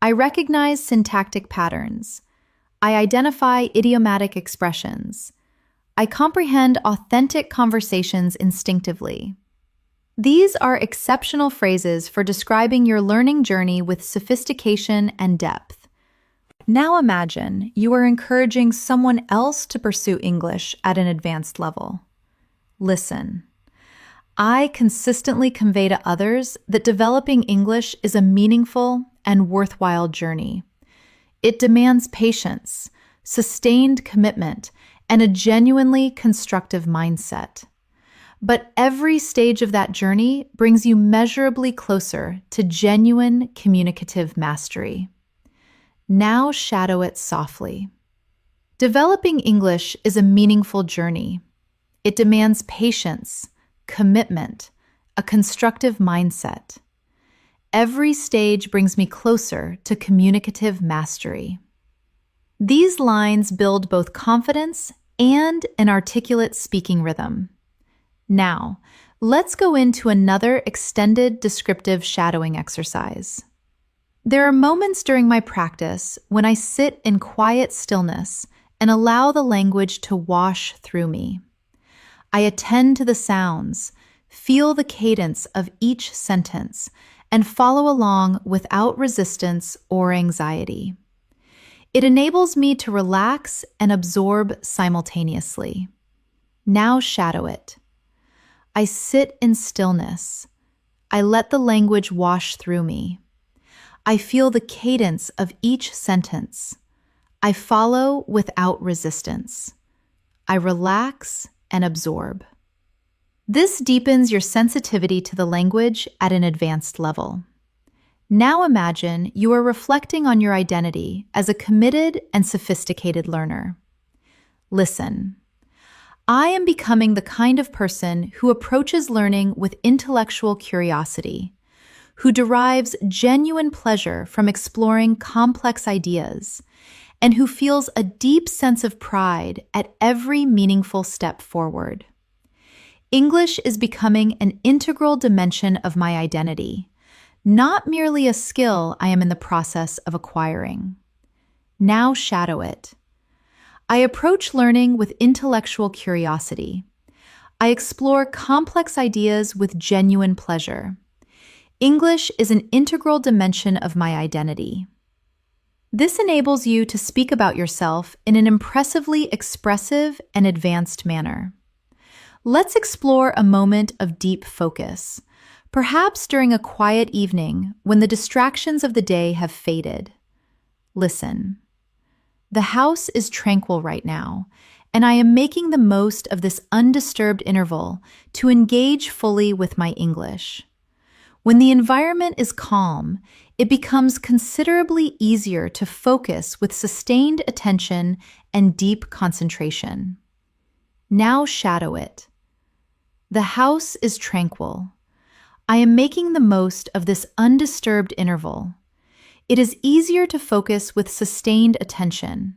I recognize syntactic patterns. I identify idiomatic expressions. I comprehend authentic conversations instinctively. These are exceptional phrases for describing your learning journey with sophistication and depth. Now imagine you are encouraging someone else to pursue English at an advanced level. Listen. I consistently convey to others that developing English is a meaningful and worthwhile journey. It demands patience, sustained commitment, and a genuinely constructive mindset. But every stage of that journey brings you measurably closer to genuine communicative mastery. Now shadow it softly. Developing English is a meaningful journey. It demands patience, commitment, a constructive mindset. Every stage brings me closer to communicative mastery. These lines build both confidence and an articulate speaking rhythm. Now, let's go into another extended descriptive shadowing exercise. There are moments during my practice when I sit in quiet stillness and allow the language to wash through me. I attend to the sounds, feel the cadence of each sentence, and follow along without resistance or anxiety. It enables me to relax and absorb simultaneously. Now shadow it. I sit in stillness. I let the language wash through me. I feel the cadence of each sentence. I follow without resistance. I relax and absorb. This deepens your sensitivity to the language at an advanced level. Now imagine you are reflecting on your identity as a committed and sophisticated learner. Listen. I am becoming the kind of person who approaches learning with intellectual curiosity, who derives genuine pleasure from exploring complex ideas, and who feels a deep sense of pride at every meaningful step forward. English is becoming an integral dimension of my identity, not merely a skill I am in the process of acquiring. Now shadow it. I approach learning with intellectual curiosity. I explore complex ideas with genuine pleasure. English is an integral dimension of my identity. This enables you to speak about yourself in an impressively expressive and advanced manner. Let's explore a moment of deep focus, perhaps during a quiet evening when the distractions of the day have faded. Listen. The house is tranquil right now, and I am making the most of this undisturbed interval to engage fully with my English. When the environment is calm, it becomes considerably easier to focus with sustained attention and deep concentration. Now shadow it. The house is tranquil. I am making the most of this undisturbed interval. It is easier to focus with sustained attention.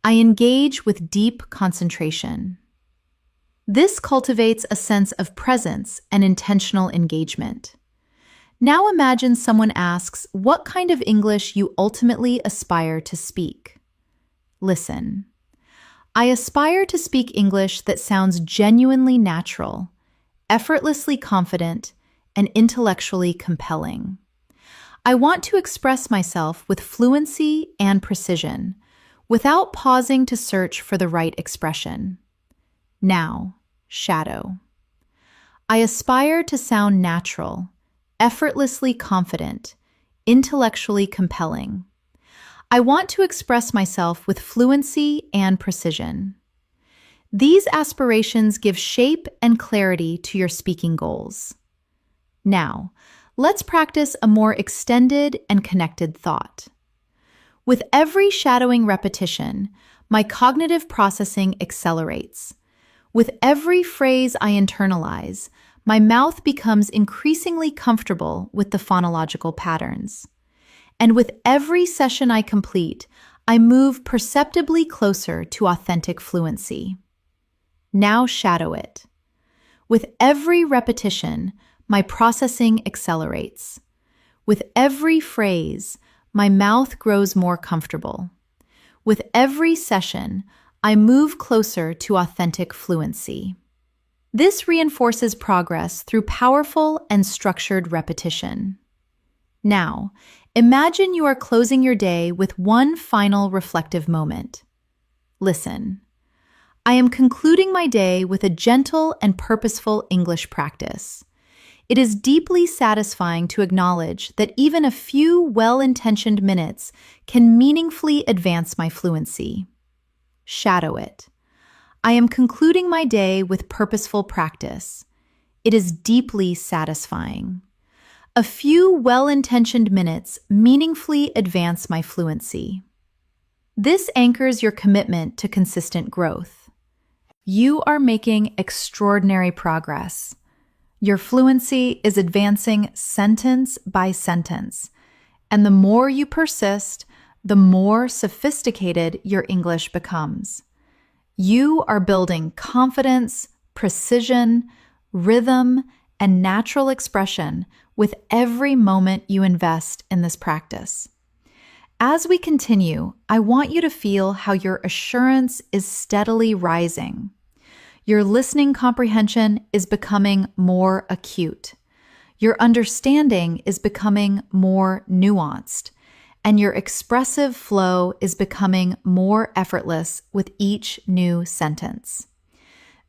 I engage with deep concentration. This cultivates a sense of presence and intentional engagement. Now imagine someone asks what kind of English you ultimately aspire to speak. Listen. I aspire to speak English that sounds genuinely natural, effortlessly confident, and intellectually compelling. I want to express myself with fluency and precision, without pausing to search for the right expression. Now, shadow. I aspire to sound natural, effortlessly confident, intellectually compelling. I want to express myself with fluency and precision. These aspirations give shape and clarity to your speaking goals. Now, let's practice a more extended and connected thought. With every shadowing repetition, my cognitive processing accelerates. With every phrase I internalize, my mouth becomes increasingly comfortable with the phonological patterns. And with every session I complete, I move perceptibly closer to authentic fluency. Now shadow it. With every repetition, my processing accelerates. With every phrase, my mouth grows more comfortable. With every session, I move closer to authentic fluency. This reinforces progress through powerful and structured repetition. Now, imagine you are closing your day with one final reflective moment. Listen. I am concluding my day with a gentle and purposeful English practice. It is deeply satisfying to acknowledge that even a few well-intentioned minutes can meaningfully advance my fluency. Shadow it. I am concluding my day with purposeful practice. It is deeply satisfying. A few well-intentioned minutes meaningfully advance my fluency. This anchors your commitment to consistent growth. You are making extraordinary progress. Your fluency is advancing sentence by sentence, and the more you persist, the more sophisticated your English becomes. You are building confidence, precision, rhythm, and natural expression with every moment you invest in this practice. As we continue, I want you to feel how your assurance is steadily rising. Your listening comprehension is becoming more acute. Your understanding is becoming more nuanced, and your expressive flow is becoming more effortless with each new sentence.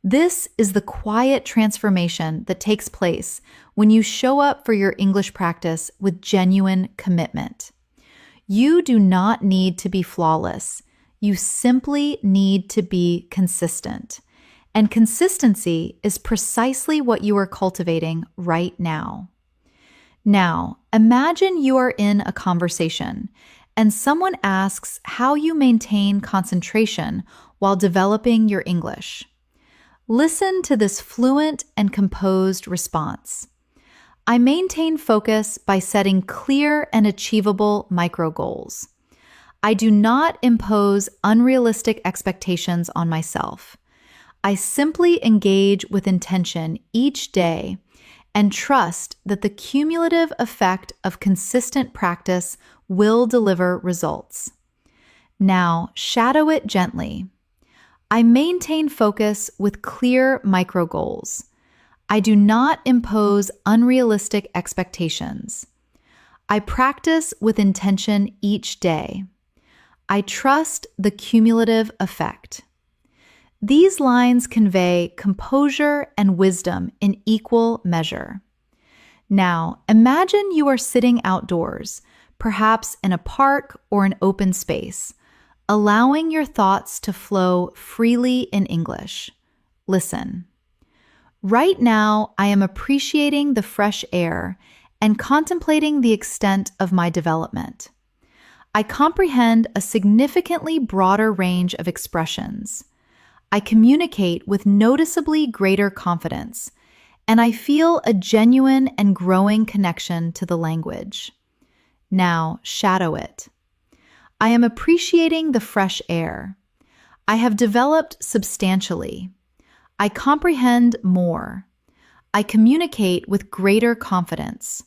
This is the quiet transformation that takes place when you show up for your English practice with genuine commitment. You do not need to be flawless. You simply need to be consistent. And consistency is precisely what you are cultivating right now. Now, imagine you are in a conversation and someone asks how you maintain concentration while developing your English. Listen to this fluent and composed response. I maintain focus by setting clear and achievable micro goals. I do not impose unrealistic expectations on myself. I simply engage with intention each day and trust that the cumulative effect of consistent practice will deliver results. Now, shadow it gently. I maintain focus with clear micro goals. I do not impose unrealistic expectations. I practice with intention each day. I trust the cumulative effect. These lines convey composure and wisdom in equal measure. Now, imagine you are sitting outdoors, perhaps in a park or an open space, allowing your thoughts to flow freely in English. Listen. Right now, I am appreciating the fresh air and contemplating the extent of my development. I comprehend a significantly broader range of expressions. I communicate with noticeably greater confidence, and I feel a genuine and growing connection to the language. Now, shadow it. I am appreciating the fresh air. I have developed substantially. I comprehend more. I communicate with greater confidence.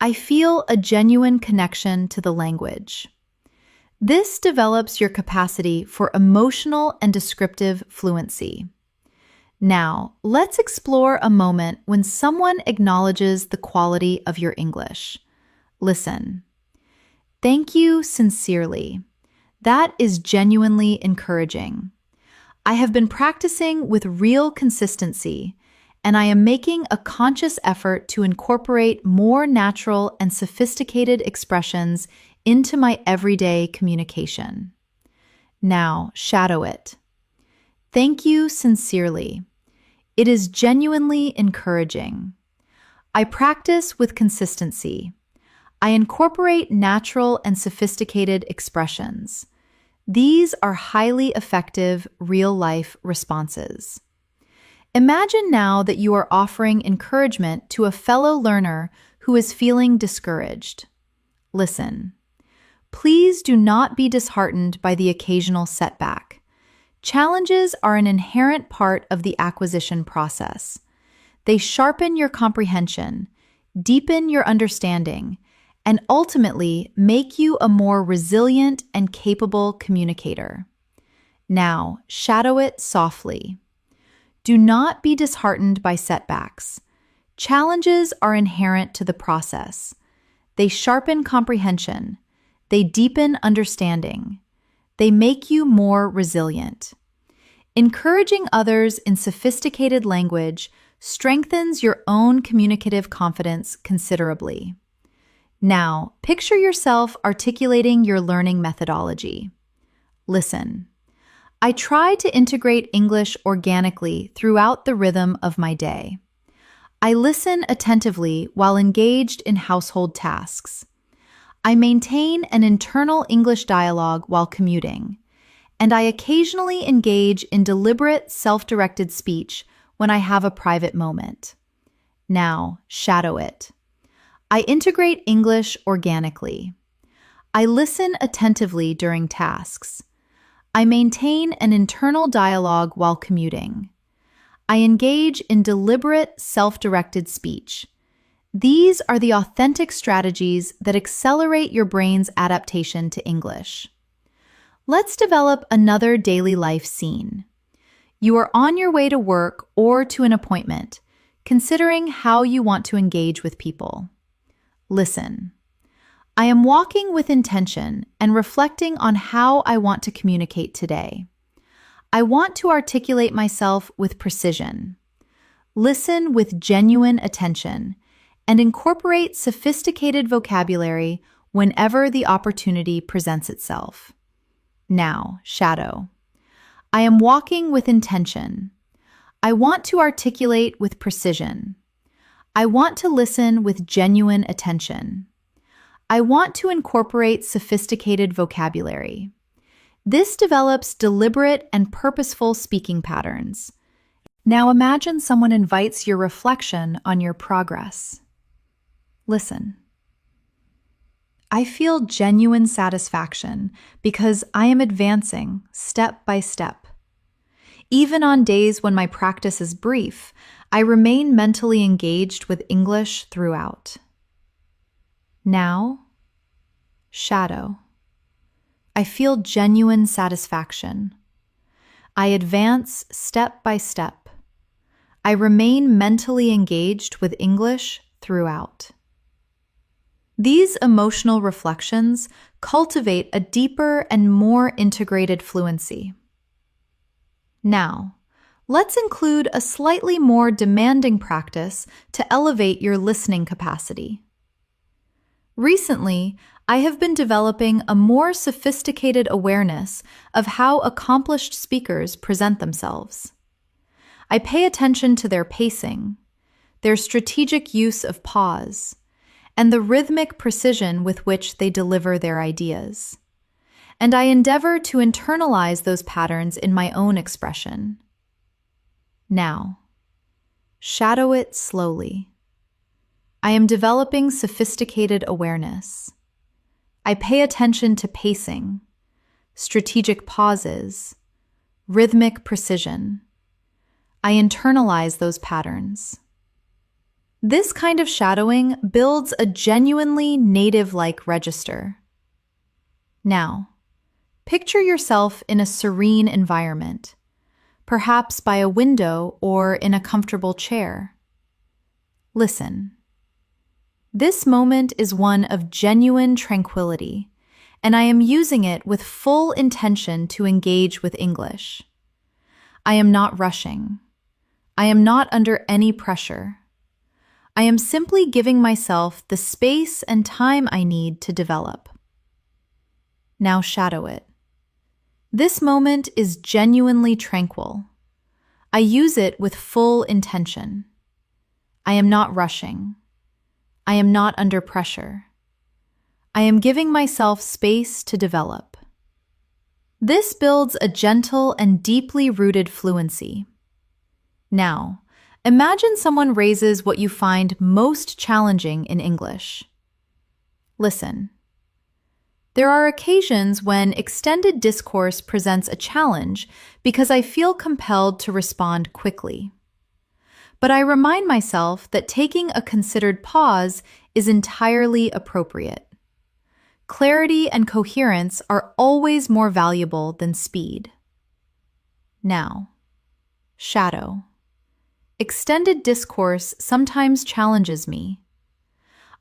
I feel a genuine connection to the language. This develops your capacity for emotional and descriptive fluency. Now, let's explore a moment when someone acknowledges the quality of your English. Listen. Thank you sincerely. That is genuinely encouraging. I have been practicing with real consistency, and I am making a conscious effort to incorporate more natural and sophisticated expressions into my everyday communication. Now, shadow it. Thank you sincerely. It is genuinely encouraging. I practice with consistency. I incorporate natural and sophisticated expressions. These are highly effective real-life responses. Imagine now that you are offering encouragement to a fellow learner who is feeling discouraged. Listen. Please do not be disheartened by the occasional setback. Challenges are an inherent part of the acquisition process. They sharpen your comprehension, deepen your understanding, and ultimately make you a more resilient and capable communicator. Now, shadow it softly. Do not be disheartened by setbacks. Challenges are inherent to the process. They sharpen comprehension. They deepen understanding. They make you more resilient. Encouraging others in sophisticated language strengthens your own communicative confidence considerably. Now, picture yourself articulating your learning methodology. Listen. I try to integrate English organically throughout the rhythm of my day. I listen attentively while engaged in household tasks. I maintain an internal English dialogue while commuting, and I occasionally engage in deliberate, self-directed speech when I have a private moment. Now, shadow it. I integrate English organically. I listen attentively during tasks. I maintain an internal dialogue while commuting. I engage in deliberate, self-directed speech. These are the authentic strategies that accelerate your brain's adaptation to English. Let's develop another daily life scene. You are on your way to work or to an appointment, considering how you want to engage with people. Listen. I am walking with intention and reflecting on how I want to communicate today. I want to articulate myself with precision. Listen with genuine attention and incorporate sophisticated vocabulary whenever the opportunity presents itself. Now, shadow. I am walking with intention. I want to articulate with precision. I want to listen with genuine attention. I want to incorporate sophisticated vocabulary. This develops deliberate and purposeful speaking patterns. Now imagine someone invites your reflection on your progress. Listen. I feel genuine satisfaction because I am advancing step by step. Even on days when my practice is brief, I remain mentally engaged with English throughout. Now, shadow. I feel genuine satisfaction. I advance step by step. I remain mentally engaged with English throughout. These emotional reflections cultivate a deeper and more integrated fluency. Now, let's include a slightly more demanding practice to elevate your listening capacity. Recently, I have been developing a more sophisticated awareness of how accomplished speakers present themselves. I pay attention to their pacing, their strategic use of pause, and the rhythmic precision with which they deliver their ideas. And I endeavor to internalize those patterns in my own expression. Now, shadow it slowly. I am developing sophisticated awareness. I pay attention to pacing, strategic pauses, rhythmic precision. I internalize those patterns. This kind of shadowing builds a genuinely native-like register. Now, picture yourself in a serene environment, perhaps by a window or in a comfortable chair. Listen. This moment is one of genuine tranquility, and I am using it with full intention to engage with English. I am not rushing. I am not under any pressure. I am simply giving myself the space and time I need to develop. Now shadow it. This moment is genuinely tranquil. I use it with full intention. I am not rushing. I am not under pressure. I am giving myself space to develop. This builds a gentle and deeply rooted fluency. Now, imagine someone raises what you find most challenging in English. Listen. There are occasions when extended discourse presents a challenge because I feel compelled to respond quickly. But I remind myself that taking a considered pause is entirely appropriate. Clarity and coherence are always more valuable than speed. Now, shadow. Extended discourse sometimes challenges me.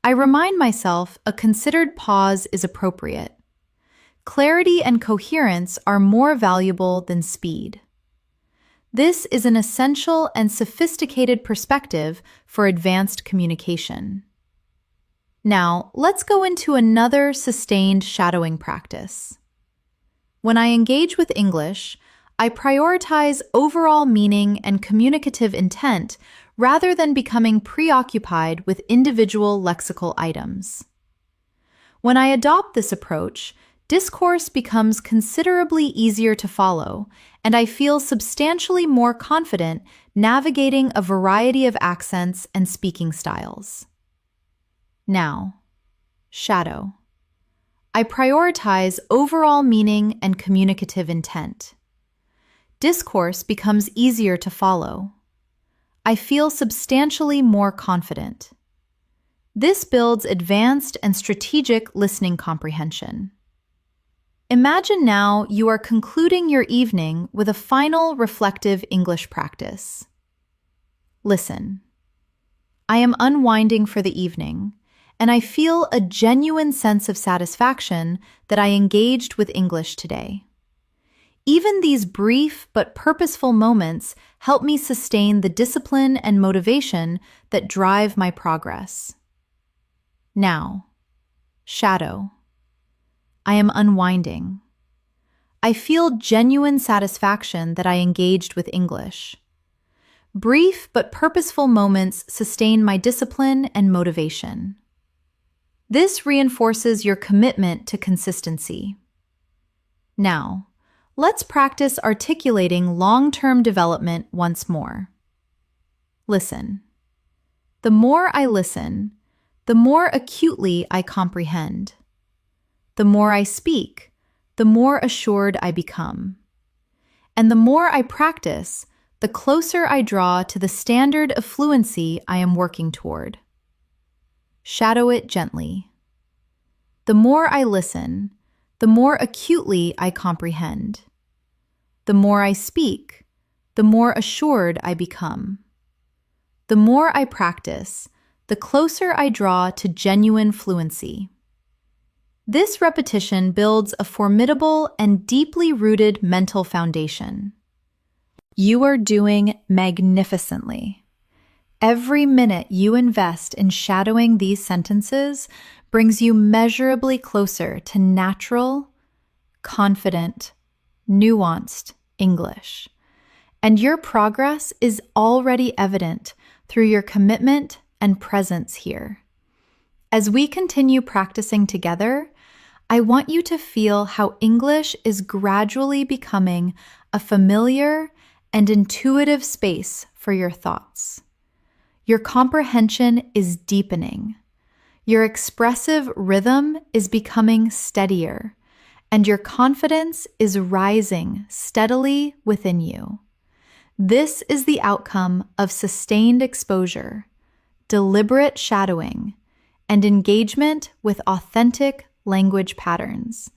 I remind myself a considered pause is appropriate. Clarity and coherence are more valuable than speed. This is an essential and sophisticated perspective for advanced communication. Now, let's go into another sustained shadowing practice. When I engage with English, I prioritize overall meaning and communicative intent rather than becoming preoccupied with individual lexical items. When I adopt this approach, discourse becomes considerably easier to follow, and I feel substantially more confident navigating a variety of accents and speaking styles. Now, shadow. I prioritize overall meaning and communicative intent. Discourse becomes easier to follow. I feel substantially more confident. This builds advanced and strategic listening comprehension. Imagine now you are concluding your evening with a final reflective English practice. Listen. I am unwinding for the evening, and I feel a genuine sense of satisfaction that I engaged with English today. Even these brief but purposeful moments help me sustain the discipline and motivation that drive my progress. Now, shadow. I am unwinding. I feel genuine satisfaction that I engaged with English. Brief but purposeful moments sustain my discipline and motivation. This reinforces your commitment to consistency. Now, let's practice articulating long-term development once more. Listen. The more I listen, the more acutely I comprehend. The more I speak, the more assured I become. And the more I practice, the closer I draw to the standard of fluency I am working toward. Shadow it gently. The more I listen, the more acutely I comprehend. The more I speak, the more assured I become. The more I practice, the closer I draw to genuine fluency. This repetition builds a formidable and deeply rooted mental foundation. You are doing magnificently. Every minute you invest in shadowing these sentences brings you measurably closer to natural, confident, nuanced English. And your progress is already evident through your commitment and presence here. As we continue practicing together, I want you to feel how English is gradually becoming a familiar and intuitive space for your thoughts. Your comprehension is deepening. Your expressive rhythm is becoming steadier, and your confidence is rising steadily within you. This is the outcome of sustained exposure, deliberate shadowing, and engagement with authentic language patterns.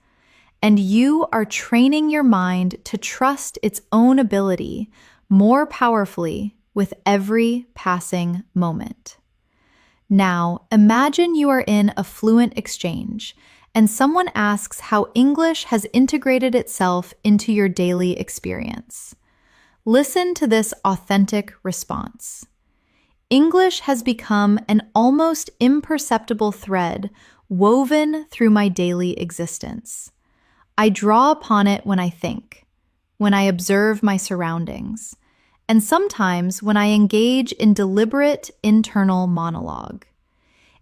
And you are training your mind to trust its own ability more powerfully with every passing moment. Now, imagine you are in a fluent exchange and someone asks how English has integrated itself into your daily experience. Listen to this authentic response. English has become an almost imperceptible thread woven through my daily existence. I draw upon it when I think, when I observe my surroundings, and sometimes when I engage in deliberate internal monologue.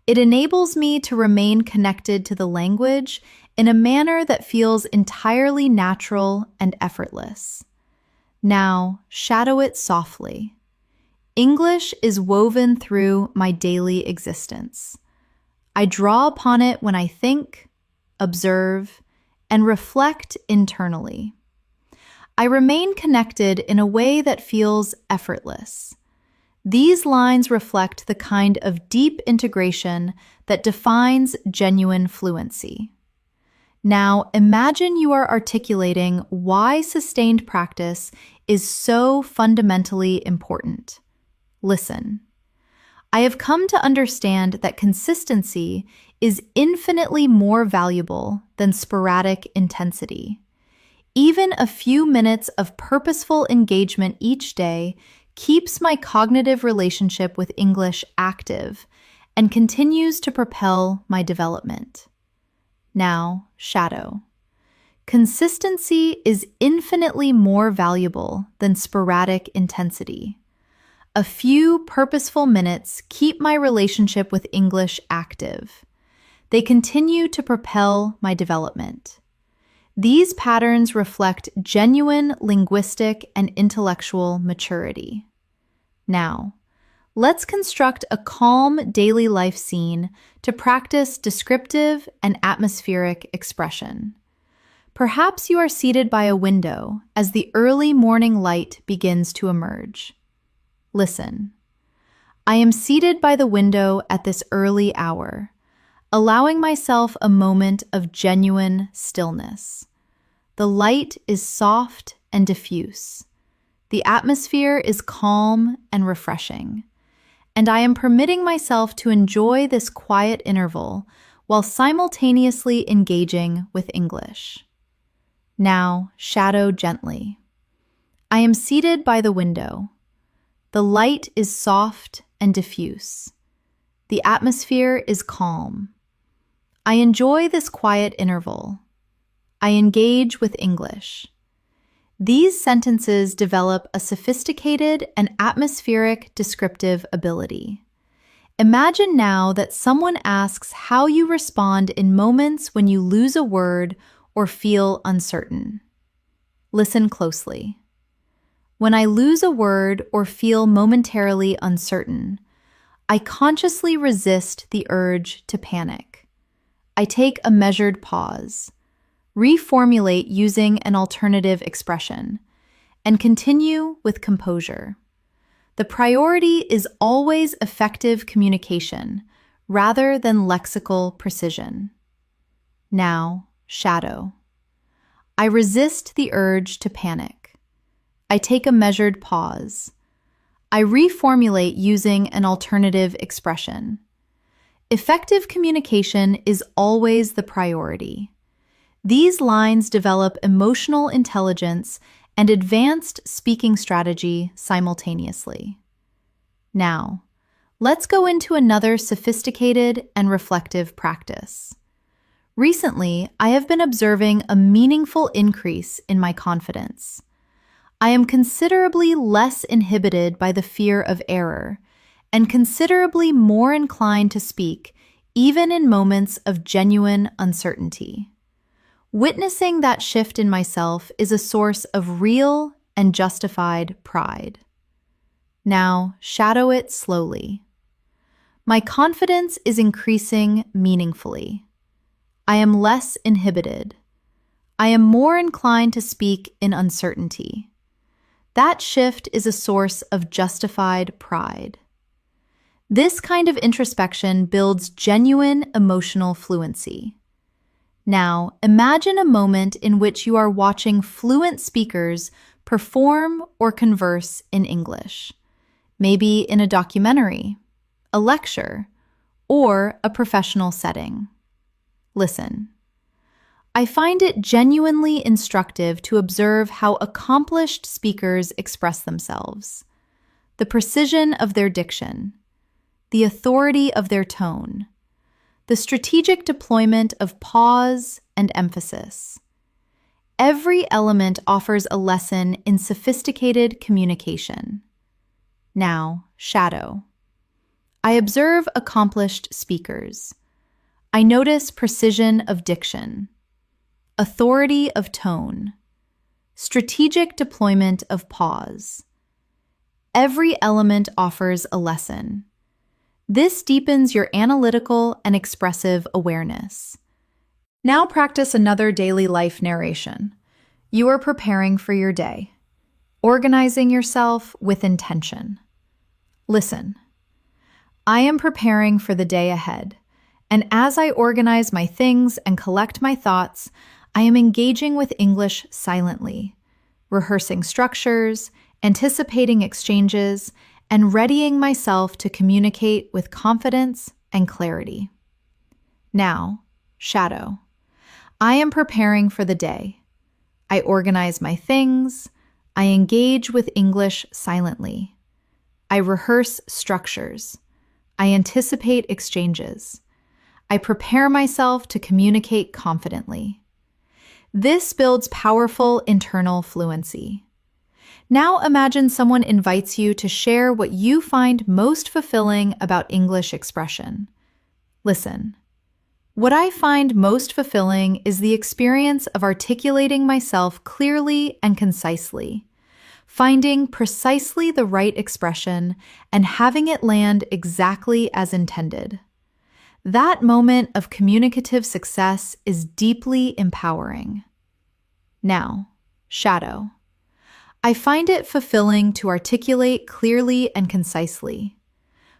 It enables me to remain connected to the language in a manner that feels entirely natural and effortless. Now, shadow it softly. English is woven through my daily existence. I draw upon it when I think, observe, and reflect internally. I remain connected in a way that feels effortless. These lines reflect the kind of deep integration that defines genuine fluency. Now, imagine you are articulating why sustained practice is so fundamentally important. Listen. I have come to understand that consistency is infinitely more valuable than sporadic intensity. Even a few minutes of purposeful engagement each day keeps my cognitive relationship with English active and continues to propel my development. Now, shadow. Consistency is infinitely more valuable than sporadic intensity. A few purposeful minutes keep my relationship with English active. They continue to propel my development. These patterns reflect genuine linguistic and intellectual maturity. Now, let's construct a calm daily life scene to practice descriptive and atmospheric expression. Perhaps you are seated by a window as the early morning light begins to emerge. Listen. I am seated by the window at this early hour, allowing myself a moment of genuine stillness. The light is soft and diffuse. The atmosphere is calm and refreshing, and I am permitting myself to enjoy this quiet interval while simultaneously engaging with English. Now, shadow gently. I am seated by the window. The light is soft and diffuse. The atmosphere is calm. I enjoy this quiet interval. I engage with English. These sentences develop a sophisticated and atmospheric descriptive ability. Imagine now that someone asks how you respond in moments when you lose a word or feel uncertain. Listen closely. When I lose a word or feel momentarily uncertain, I consciously resist the urge to panic. I take a measured pause, reformulate using an alternative expression, and continue with composure. The priority is always effective communication rather than lexical precision. Now, shadow. I resist the urge to panic. I take a measured pause. I reformulate using an alternative expression. Effective communication is always the priority. These lines develop emotional intelligence and advanced speaking strategy simultaneously. Now, let's go into another sophisticated and reflective practice. Recently, I have been observing a meaningful increase in my confidence. I am considerably less inhibited by the fear of error and considerably more inclined to speak, even in moments of genuine uncertainty. Witnessing that shift in myself is a source of real and justified pride. Now, shadow it slowly. My confidence is increasing meaningfully. I am less inhibited. I am more inclined to speak in uncertainty. That shift is a source of justified pride. This kind of introspection builds genuine emotional fluency. Now, imagine a moment in which you are watching fluent speakers perform or converse in English, maybe in a documentary, a lecture, or a professional setting. Listen. I find it genuinely instructive to observe how accomplished speakers express themselves, the precision of their diction, the authority of their tone, the strategic deployment of pause and emphasis. Every element offers a lesson in sophisticated communication. Now, shadow. I observe accomplished speakers. I notice precision of diction, authority of tone, strategic deployment of pause. Every element offers a lesson. This deepens your analytical and expressive awareness. Now practice another daily life narration. You are preparing for your day, organizing yourself with intention. Listen. I am preparing for the day ahead, and as I organize my things and collect my thoughts, I am engaging with English silently, rehearsing structures, anticipating exchanges, and readying myself to communicate with confidence and clarity. Now, shadow. I am preparing for the day. I organize my things. I engage with English silently. I rehearse structures. I anticipate exchanges. I prepare myself to communicate confidently. This builds powerful internal fluency. Now imagine someone invites you to share what you find most fulfilling about English expression. Listen. What I find most fulfilling is the experience of articulating myself clearly and concisely, finding precisely the right expression and having it land exactly as intended. That moment of communicative success is deeply empowering. Now, shadow. I find it fulfilling to articulate clearly and concisely.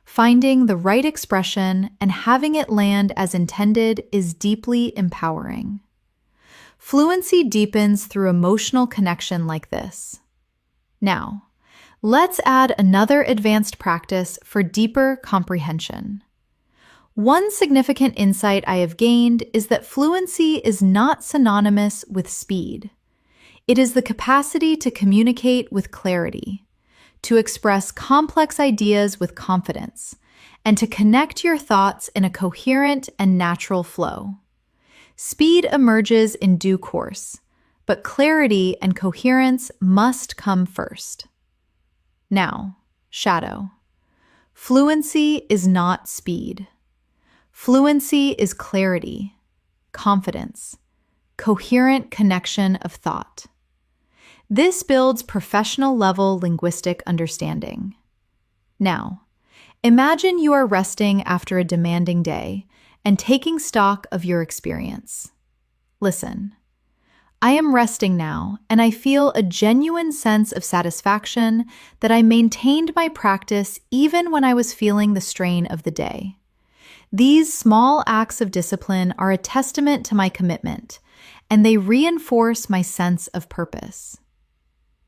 Finding the right expression and having it land as intended is deeply empowering. Fluency deepens through emotional connection like this. Now, let's add another advanced practice for deeper comprehension. One significant insight I have gained is that fluency is not synonymous with speed. It is the capacity to communicate with clarity, to express complex ideas with confidence, and to connect your thoughts in a coherent and natural flow. Speed emerges in due course, but clarity and coherence must come first. Now, shadow. Fluency is not speed. Fluency is clarity, confidence, coherent connection of thought. This builds professional-level linguistic understanding. Now, imagine you are resting after a demanding day and taking stock of your experience. Listen. I am resting now, and I feel a genuine sense of satisfaction that I maintained my practice even when I was feeling the strain of the day. These small acts of discipline are a testament to my commitment, and they reinforce my sense of purpose.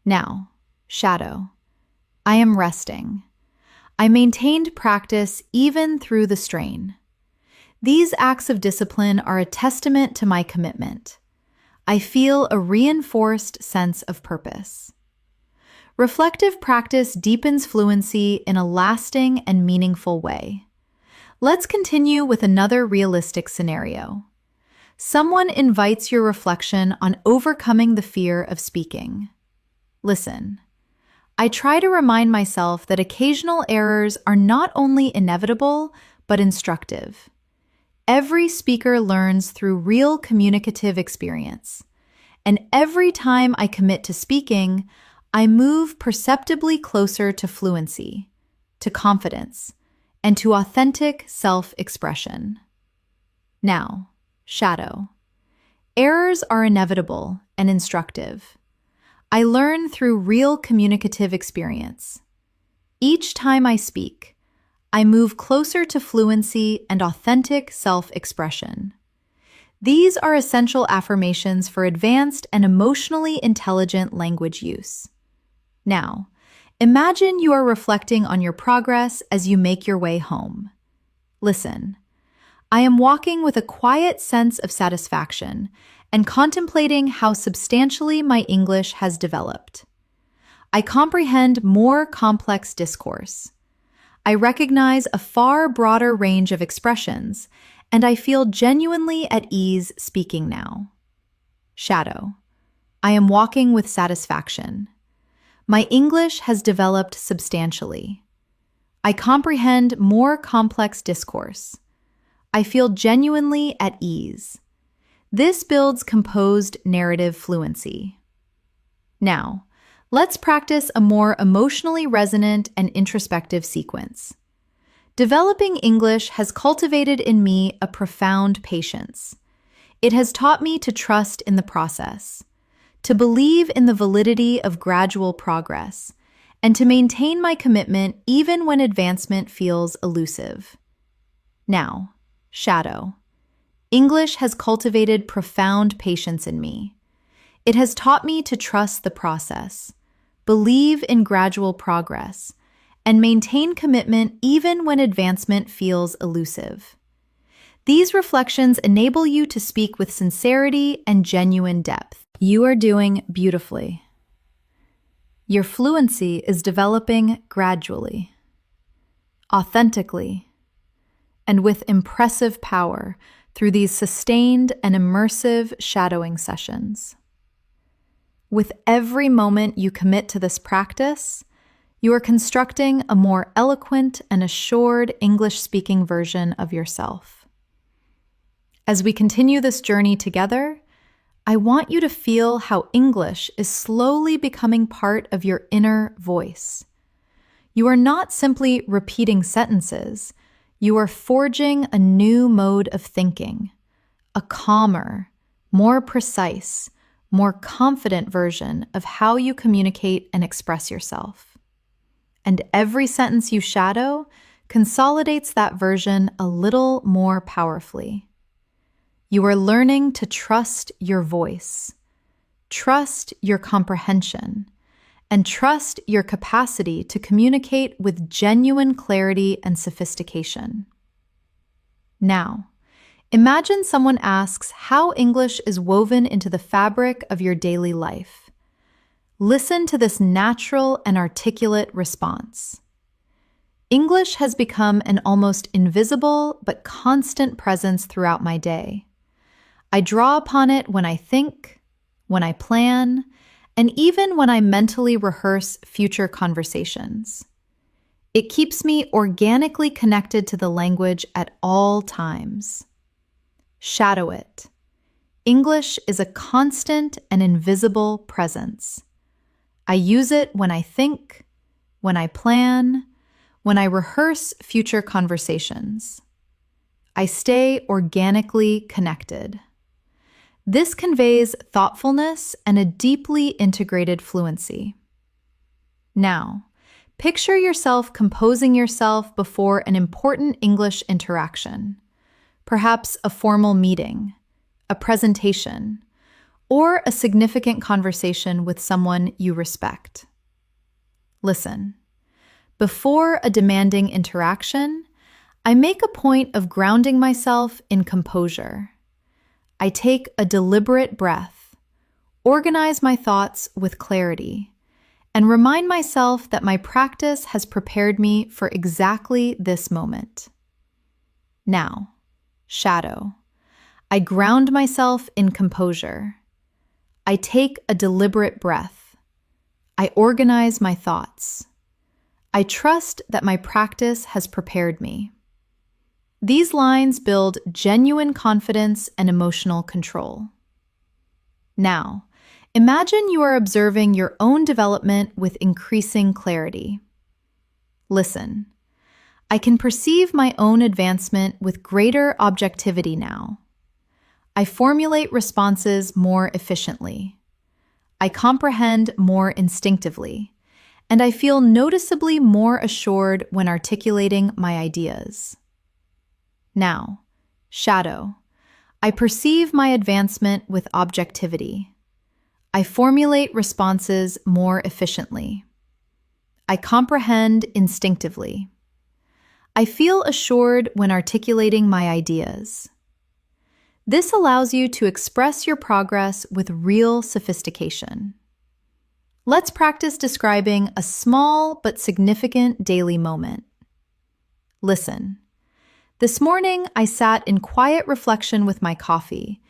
Now, shadow. I am resting. I maintained practice even through the strain. These acts of discipline are a testament to my commitment. I feel a reinforced sense of purpose. Reflective practice deepens fluency in a lasting and meaningful way. Let's continue with another realistic scenario. Someone invites your reflection on overcoming the fear of speaking. Listen. I try to remind myself that occasional errors are not only inevitable, but instructive. Every speaker learns through real communicative experience. And every time I commit to speaking, I move perceptibly closer to fluency, to confidence, and to authentic self-expression. Now, shadow. Errors are inevitable and instructive. I learn through real communicative experience. Each time I speak, I move closer to fluency and authentic self-expression. These are essential affirmations for advanced and emotionally intelligent language use. Now, imagine you are reflecting on your progress as you make your way home. Listen, I am walking with a quiet sense of satisfaction and contemplating how substantially my English has developed. I comprehend more complex discourse. I recognize a far broader range of expressions, and I feel genuinely at ease speaking now. Shadow. I am walking with satisfaction. My English has developed substantially. I comprehend more complex discourse. I feel genuinely at ease. This builds composed narrative fluency. Now, let's practice a more emotionally resonant and introspective sequence. Developing English has cultivated in me a profound patience. It has taught me to trust in the process, to believe in the validity of gradual progress, and to maintain my commitment even when advancement feels elusive. Now, shadow. English has cultivated profound patience in me. It has taught me to trust the process, believe in gradual progress, and maintain commitment even when advancement feels elusive. These reflections enable you to speak with sincerity and genuine depth. You are doing beautifully. Your fluency is developing gradually, authentically, and with impressive power through these sustained and immersive shadowing sessions. With every moment you commit to this practice, you are constructing a more eloquent and assured English-speaking version of yourself. As we continue this journey together, I want you to feel how English is slowly becoming part of your inner voice. You are not simply repeating sentences, you are forging a new mode of thinking, a calmer, more precise, more confident version of how you communicate and express yourself. And every sentence you shadow consolidates that version a little more powerfully. You are learning to trust your voice, trust your comprehension, and trust your capacity to communicate with genuine clarity and sophistication. Now, imagine someone asks how English is woven into the fabric of your daily life. Listen to this natural and articulate response. English has become an almost invisible but constant presence throughout my day. I draw upon it when I think, when I plan, and even when I mentally rehearse future conversations. It keeps me organically connected to the language at all times. Shadow it. English is a constant and invisible presence. I use it when I think, when I plan, when I rehearse future conversations. I stay organically connected. This conveys thoughtfulness and a deeply integrated fluency. Now, picture yourself composing yourself before an important English interaction, perhaps a formal meeting, a presentation, or a significant conversation with someone you respect. Listen, before a demanding interaction, I make a point of grounding myself in composure. I take a deliberate breath, organize my thoughts with clarity, and remind myself that my practice has prepared me for exactly this moment. Now, shadow. I ground myself in composure. I take a deliberate breath. I organize my thoughts. I trust that my practice has prepared me. These lines build genuine confidence and emotional control. Now, imagine you are observing your own development with increasing clarity. Listen, I can perceive my own advancement with greater objectivity now. I formulate responses more efficiently. I comprehend more instinctively, and I feel noticeably more assured when articulating my ideas. Now, shadow. I perceive my advancement with objectivity. I formulate responses more efficiently. I comprehend instinctively. I feel assured when articulating my ideas. This allows you to express your progress with real sophistication. Let's practice describing a small but significant daily moment. Listen. This morning, I sat in quiet reflection with my coffee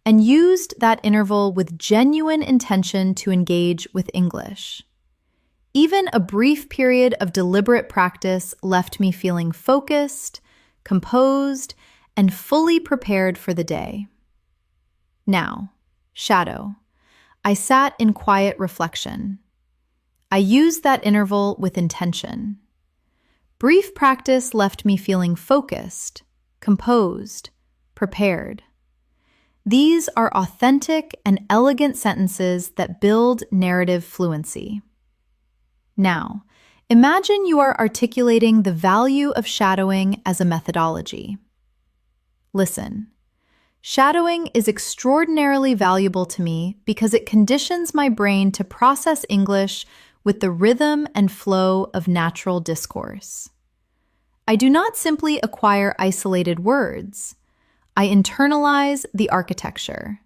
and used that interval with genuine intention to engage with English. Even a brief period of deliberate practice left me feeling focused, composed, and fully prepared for the day. Now, shadow. I sat in quiet reflection. I used that interval with intention. Brief practice left me feeling focused, composed, prepared. These are authentic and elegant sentences that build narrative fluency. Now, imagine you are articulating the value of shadowing as a methodology. Listen. Shadowing is extraordinarily valuable to me because it conditions my brain to process English with the rhythm and flow of natural discourse. I do not simply acquire isolated words. I internalize the architecture,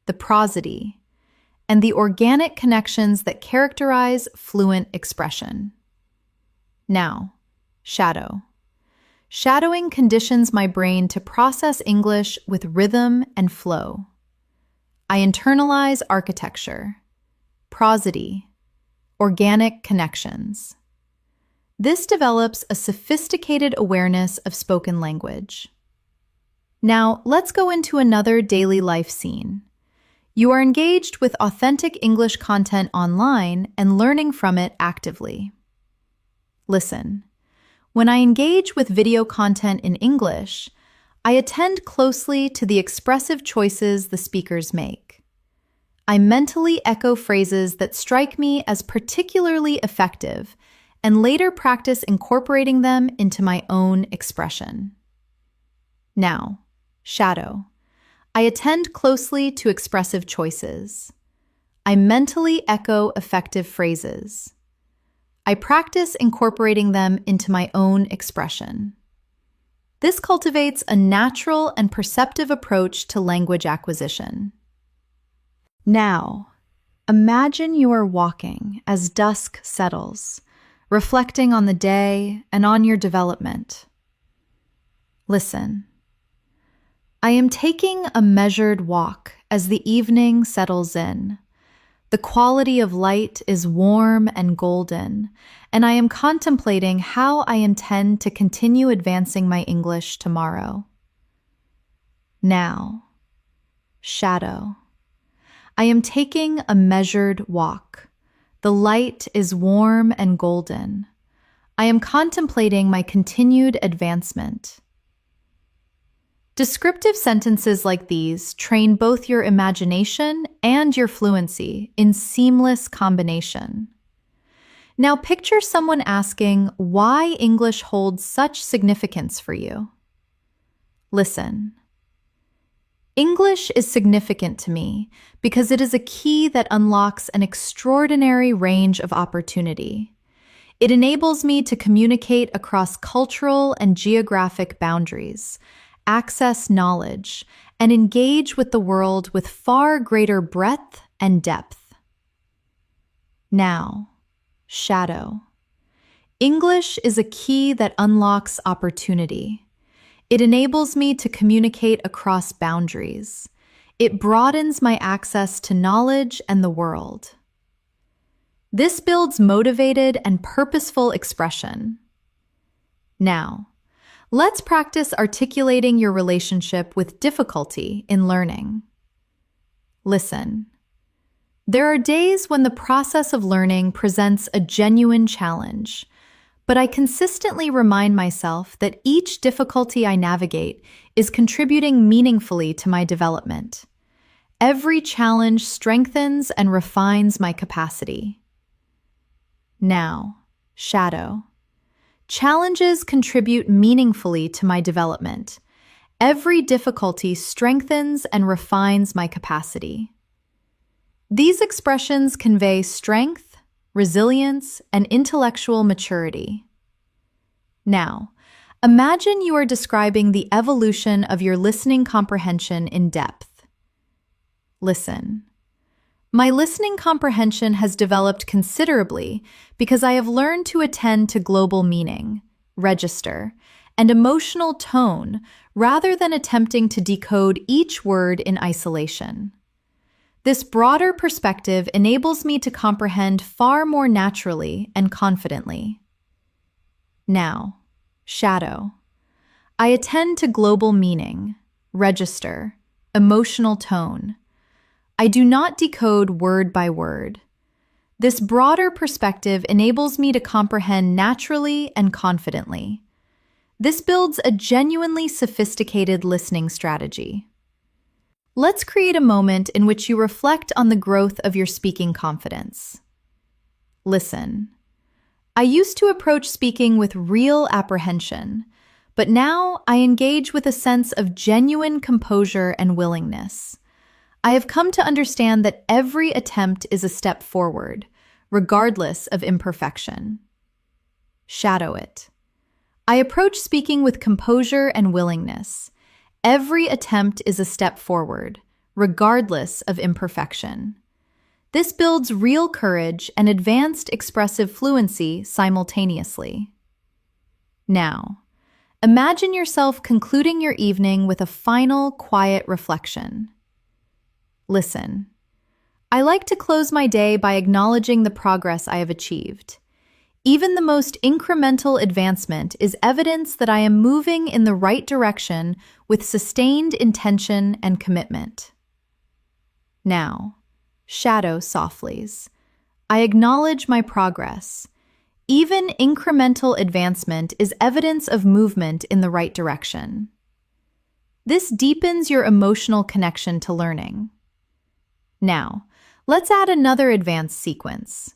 the prosody, and the organic connections that characterize fluent expression. Now, shadow. Shadowing conditions my brain to process English with rhythm and flow. I internalize architecture, prosody, organic connections. This develops a sophisticated awareness of spoken language. Now, let's go into another daily life scene. You are engaged with authentic English content online and learning from it actively. Listen. When I engage with video content in English, I attend closely to the expressive choices the speakers make. I mentally echo phrases that strike me as particularly effective and later practice incorporating them into my own expression. Now, shadow. I attend closely to expressive choices. I mentally echo effective phrases. I practice incorporating them into my own expression. This cultivates a natural and perceptive approach to language acquisition. Now, imagine you are walking as dusk settles, reflecting on the day and on your development. Listen. I am taking a measured walk as the evening settles in. The quality of light is warm and golden, and I am contemplating how I intend to continue advancing my English tomorrow. Now, shadow. I am taking a measured walk. The light is warm and golden. I am contemplating my continued advancement. Descriptive sentences like these train both your imagination and your fluency in seamless combination. Now picture someone asking why English holds such significance for you. Listen. English is significant to me because it is a key that unlocks an extraordinary range of opportunity. It enables me to communicate across cultural and geographic boundaries, access knowledge, and engage with the world with far greater breadth and depth. Now, shadow. English is a key that unlocks opportunity. It enables me to communicate across boundaries. It broadens my access to knowledge and the world. This builds motivated and purposeful expression. Now, let's practice articulating your relationship with difficulty in learning. Listen. There are days when the process of learning presents a genuine challenge, but I consistently remind myself that each difficulty I navigate is contributing meaningfully to my development. Every challenge strengthens and refines my capacity. Now, shadow. Challenges contribute meaningfully to my development. Every difficulty strengthens and refines my capacity. These expressions convey strength, resilience, and intellectual maturity. Now, imagine you are describing the evolution of your listening comprehension in depth. Listen. My listening comprehension has developed considerably because I have learned to attend to global meaning, register, and emotional tone rather than attempting to decode each word in isolation. This broader perspective enables me to comprehend far more naturally and confidently. Now, shadow. I attend to global meaning, register, emotional tone. I do not decode word by word. This broader perspective enables me to comprehend naturally and confidently. This builds a genuinely sophisticated listening strategy. Let's create a moment in which you reflect on the growth of your speaking confidence. Listen. I used to approach speaking with real apprehension, but now I engage with a sense of genuine composure and willingness. I have come to understand that every attempt is a step forward, regardless of imperfection. Shadow it. I approach speaking with composure and willingness. Every attempt is a step forward, regardless of imperfection. This builds real courage and advanced expressive fluency simultaneously. Now, imagine yourself concluding your evening with a final, quiet reflection. Listen. I like to close my day by acknowledging the progress I have achieved. Even the most incremental advancement is evidence that I am moving in the right direction with sustained intention and commitment. Now, shadow softlies. I acknowledge my progress. Even incremental advancement is evidence of movement in the right direction. This deepens your emotional connection to learning. Now, let's add another advanced sequence.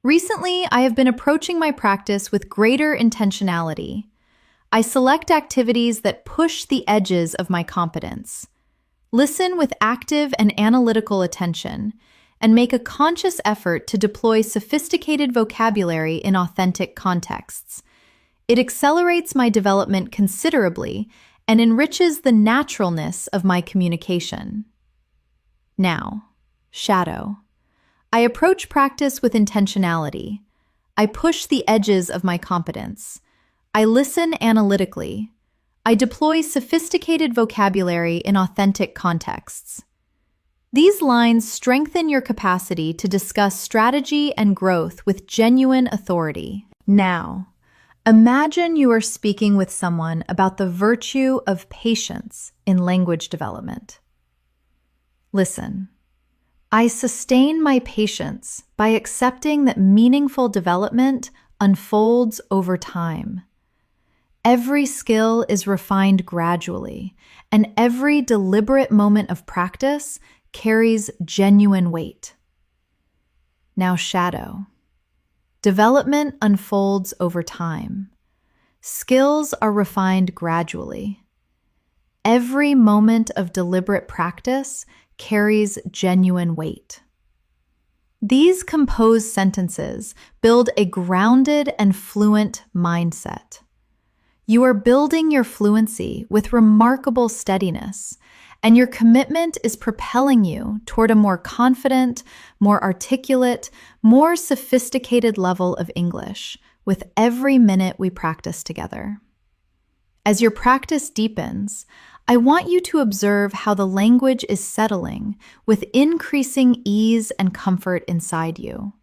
Recently, I have been approaching my practice with greater intentionality. I select activities that push the edges of my competence. Listen with active and analytical attention, and make a conscious effort to deploy sophisticated vocabulary in authentic contexts. It accelerates my development considerably and enriches the naturalness of my communication. Now, shadow. I approach practice with intentionality. I push the edges of my competence. I listen analytically. I deploy sophisticated vocabulary in authentic contexts. These lines strengthen your capacity to discuss strategy and growth with genuine authority. Now, imagine you are speaking with someone about the virtue of patience in language development. Listen. I sustain my patience by accepting that meaningful development unfolds over time. Every skill is refined gradually, and every deliberate moment of practice carries genuine weight. Now, shadow. Development unfolds over time. Skills are refined gradually. Every moment of deliberate practice carries genuine weight. These composed sentences build a grounded and fluent mindset. You are building your fluency with remarkable steadiness, and your commitment is propelling you toward a more confident, more articulate, more sophisticated level of English with every minute we practice together. As your practice deepens, I want you to observe how the language is settling with increasing ease and comfort inside you.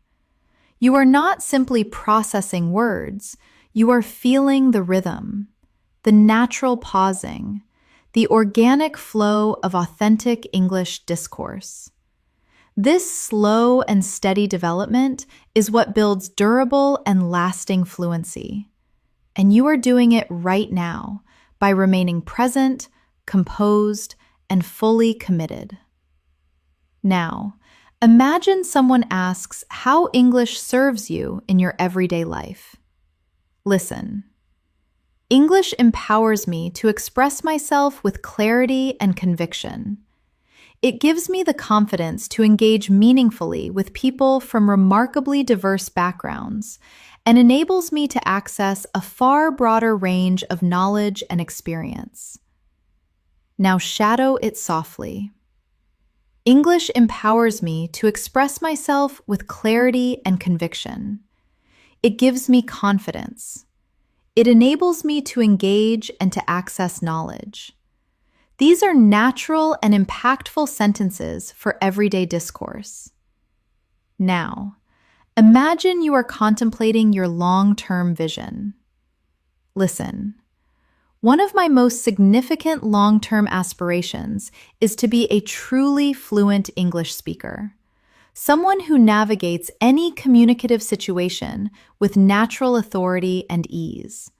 You are not simply processing words, you are feeling the rhythm, the natural pausing, the organic flow of authentic English discourse. This slow and steady development is what builds durable and lasting fluency. And you are doing it right now by remaining present, composed, and fully committed. Now, imagine someone asks how English serves you in your everyday life. Listen. English empowers me to express myself with clarity and conviction. It gives me the confidence to engage meaningfully with people from remarkably diverse backgrounds and enables me to access a far broader range of knowledge and experience. Now shadow it softly. English empowers me to express myself with clarity and conviction. It gives me confidence. It enables me to engage and to access knowledge. These are natural and impactful sentences for everyday discourse. Now, imagine you are contemplating your long-term vision. Listen. One of my most significant long-term aspirations is to be a truly fluent English speaker, someone who navigates any communicative situation with natural authority and ease.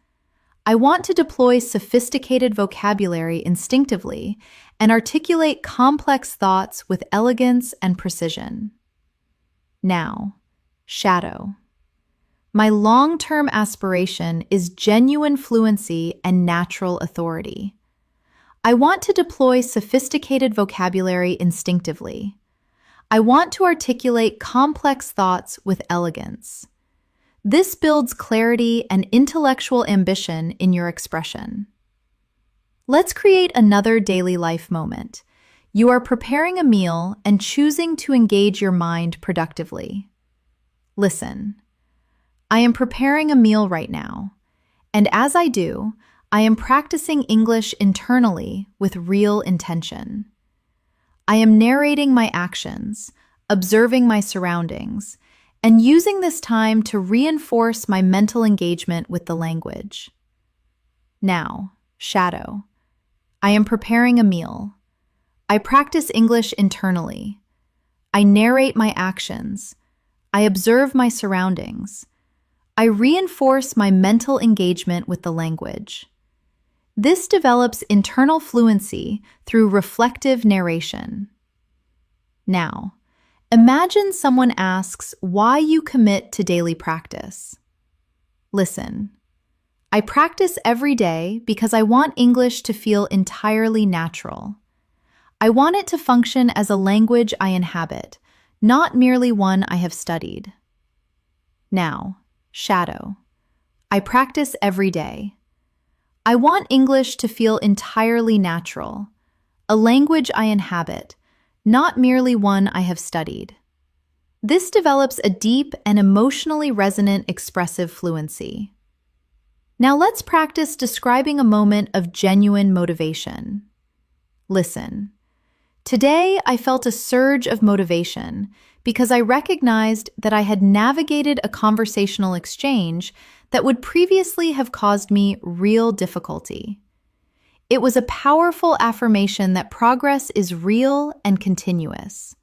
I want to deploy sophisticated vocabulary instinctively and articulate complex thoughts with elegance and precision. Now, shadow. My long-term aspiration is genuine fluency and natural authority. I want to deploy sophisticated vocabulary instinctively. I want to articulate complex thoughts with elegance. This builds clarity and intellectual ambition in your expression. Let's create another daily life moment. You are preparing a meal and choosing to engage your mind productively. Listen. I am preparing a meal right now, and as I do, I am practicing English internally with real intention. I am narrating my actions, observing my surroundings, and using this time to reinforce my mental engagement with the language. Now, shadow. I am preparing a meal. I practice English internally. I narrate my actions. I observe my surroundings. I reinforce my mental engagement with the language. This develops internal fluency through reflective narration. Now, imagine someone asks why you commit to daily practice. Listen. I practice every day because I want English to feel entirely natural. I want it to function as a language I inhabit, not merely one I have studied. Now, shadow. I practice every day. I want English to feel entirely natural, a language I inhabit, not merely one I have studied. This develops a deep and emotionally resonant expressive fluency. Now let's practice describing a moment of genuine motivation. Listen. Today, I felt a surge of motivation because I recognized that I had navigated a conversational exchange that would previously have caused me real difficulty. It was a powerful affirmation that progress is real and continuous.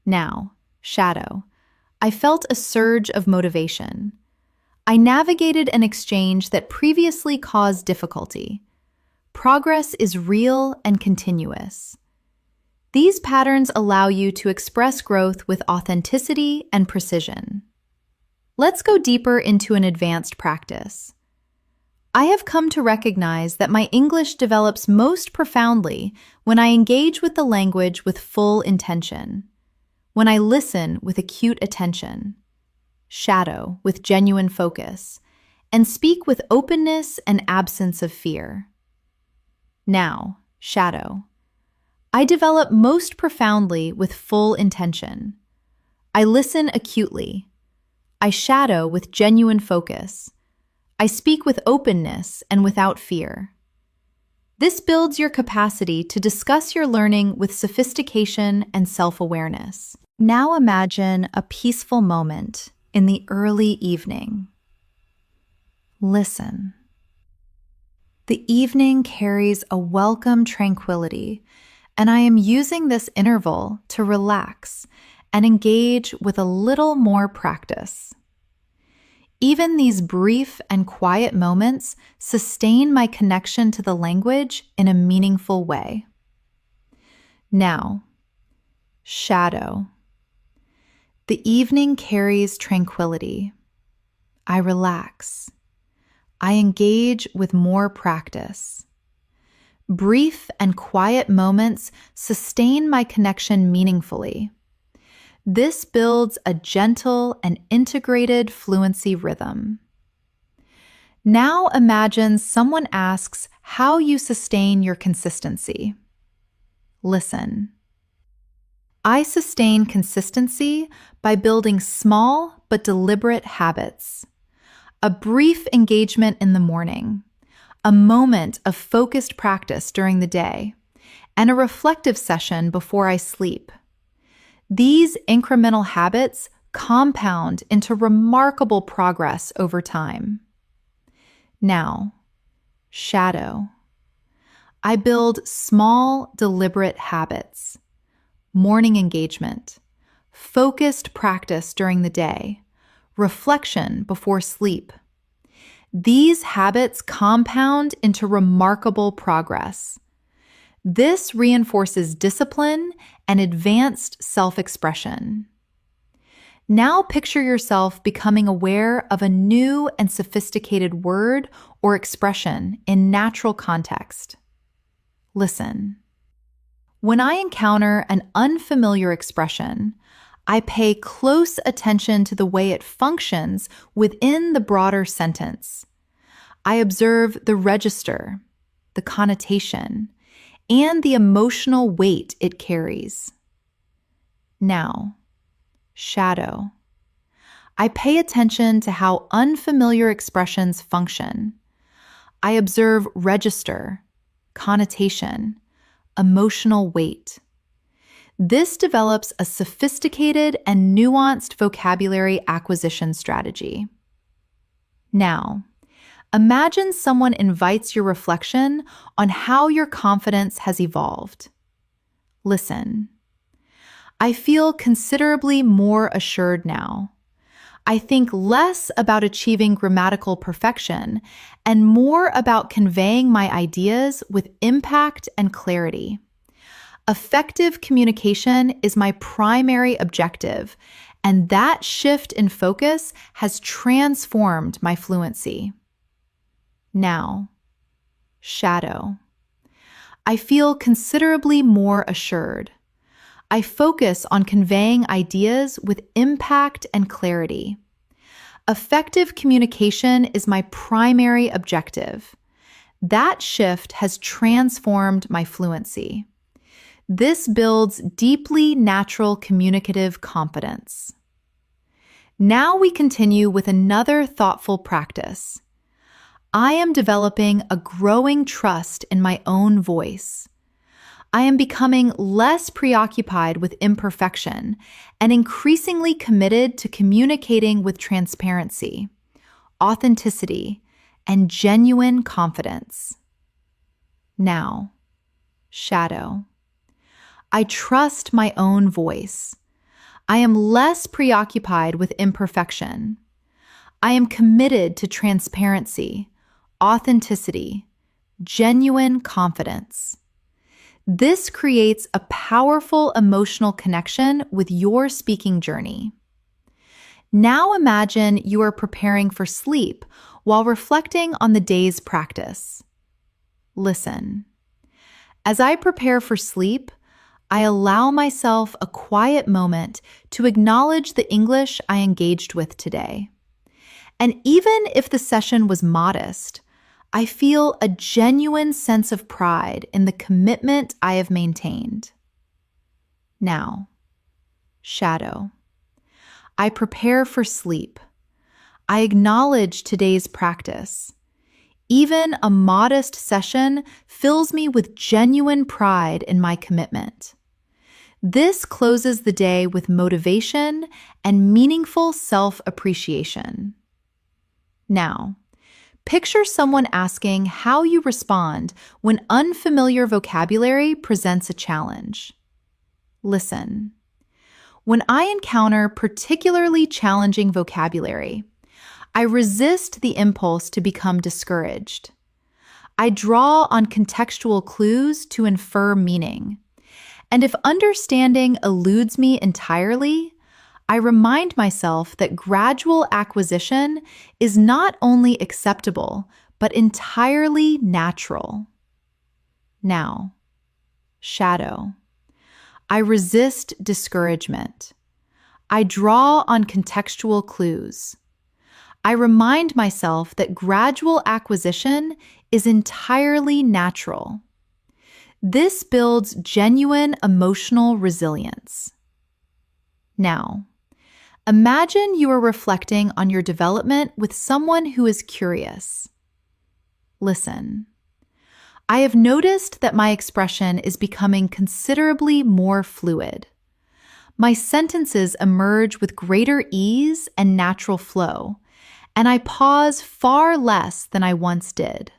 Now, shadow. I felt a surge of motivation. I navigated an exchange that previously caused difficulty. Progress is real and continuous. These patterns allow you to express growth with authenticity and precision. Let's go deeper into an advanced practice. I have come to recognize that my English develops most profoundly when I engage with the language with full intention, when I listen with acute attention, shadow with genuine focus, and speak with openness and absence of fear. Now, shadow. I develop most profoundly with full intention. I listen acutely. I shadow with genuine focus. I speak with openness and without fear. This builds your capacity to discuss your learning with sophistication and self-awareness. Now imagine a peaceful moment in the early evening. Listen. The evening carries a welcome tranquility, and I am using this interval to relax and engage with a little more practice. Even these brief and quiet moments sustain my connection to the language in a meaningful way. Now, Shadow. The evening carries tranquility. I relax. I engage with more practice. Brief and quiet moments sustain my connection meaningfully. This builds a gentle and integrated fluency rhythm. Now imagine someone asks how you sustain your consistency. Listen. I sustain consistency by building small but deliberate habits. A brief engagement in the morning, a moment of focused practice during the day, and a reflective session before I sleep. These incremental habits compound into remarkable progress over time. Now, shadow. I build small, deliberate habits. Morning engagement, focused practice during the day, reflection before sleep. These habits compound into remarkable progress. This reinforces discipline and advanced self-expression. Now picture yourself becoming aware of a new and sophisticated word or expression in natural context. Listen. When I encounter an unfamiliar expression, I pay close attention to the way it functions within the broader sentence. I observe the register, the connotation, and the emotional weight it carries. Now, shadow. I pay attention to how unfamiliar expressions function. I observe register, connotation, emotional weight. This develops a sophisticated and nuanced vocabulary acquisition strategy. Now, imagine someone invites your reflection on how your confidence has evolved. Listen. I feel considerably more assured now. I think less about achieving grammatical perfection and more about conveying my ideas with impact and clarity. Effective communication is my primary objective, and that shift in focus has transformed my fluency. Now, shadow. I feel considerably more assured. I focus on conveying ideas with impact and clarity. Effective communication is my primary objective. That shift has transformed my fluency. This builds deeply natural communicative confidence. Now we continue with another thoughtful practice. I am developing a growing trust in my own voice. I am becoming less preoccupied with imperfection and increasingly committed to communicating with transparency, authenticity, and genuine confidence. Now, shadow. I trust my own voice. I am less preoccupied with imperfection. I am committed to transparency, authenticity, genuine confidence. This creates a powerful emotional connection with your speaking journey. Now imagine you are preparing for sleep while reflecting on the day's practice. Listen. As I prepare for sleep, I allow myself a quiet moment to acknowledge the English I engaged with today. And even if the session was modest, I feel a genuine sense of pride in the commitment I have maintained. Now, shadow. I prepare for sleep. I acknowledge today's practice. Even a modest session fills me with genuine pride in my commitment. This closes the day with motivation and meaningful self-appreciation. Now, picture someone asking how you respond when unfamiliar vocabulary presents a challenge. Listen. When I encounter particularly challenging vocabulary, I resist the impulse to become discouraged. I draw on contextual clues to infer meaning. And if understanding eludes me entirely, I remind myself that gradual acquisition is not only acceptable, but entirely natural. Now, shadow. I resist discouragement. I draw on contextual clues. I remind myself that gradual acquisition is entirely natural. This builds genuine emotional resilience. Now, imagine you are reflecting on your development with someone who is curious. Listen. I have noticed that my expression is becoming considerably more fluid. My sentences emerge with greater ease and natural flow, and I pause far less than I once did.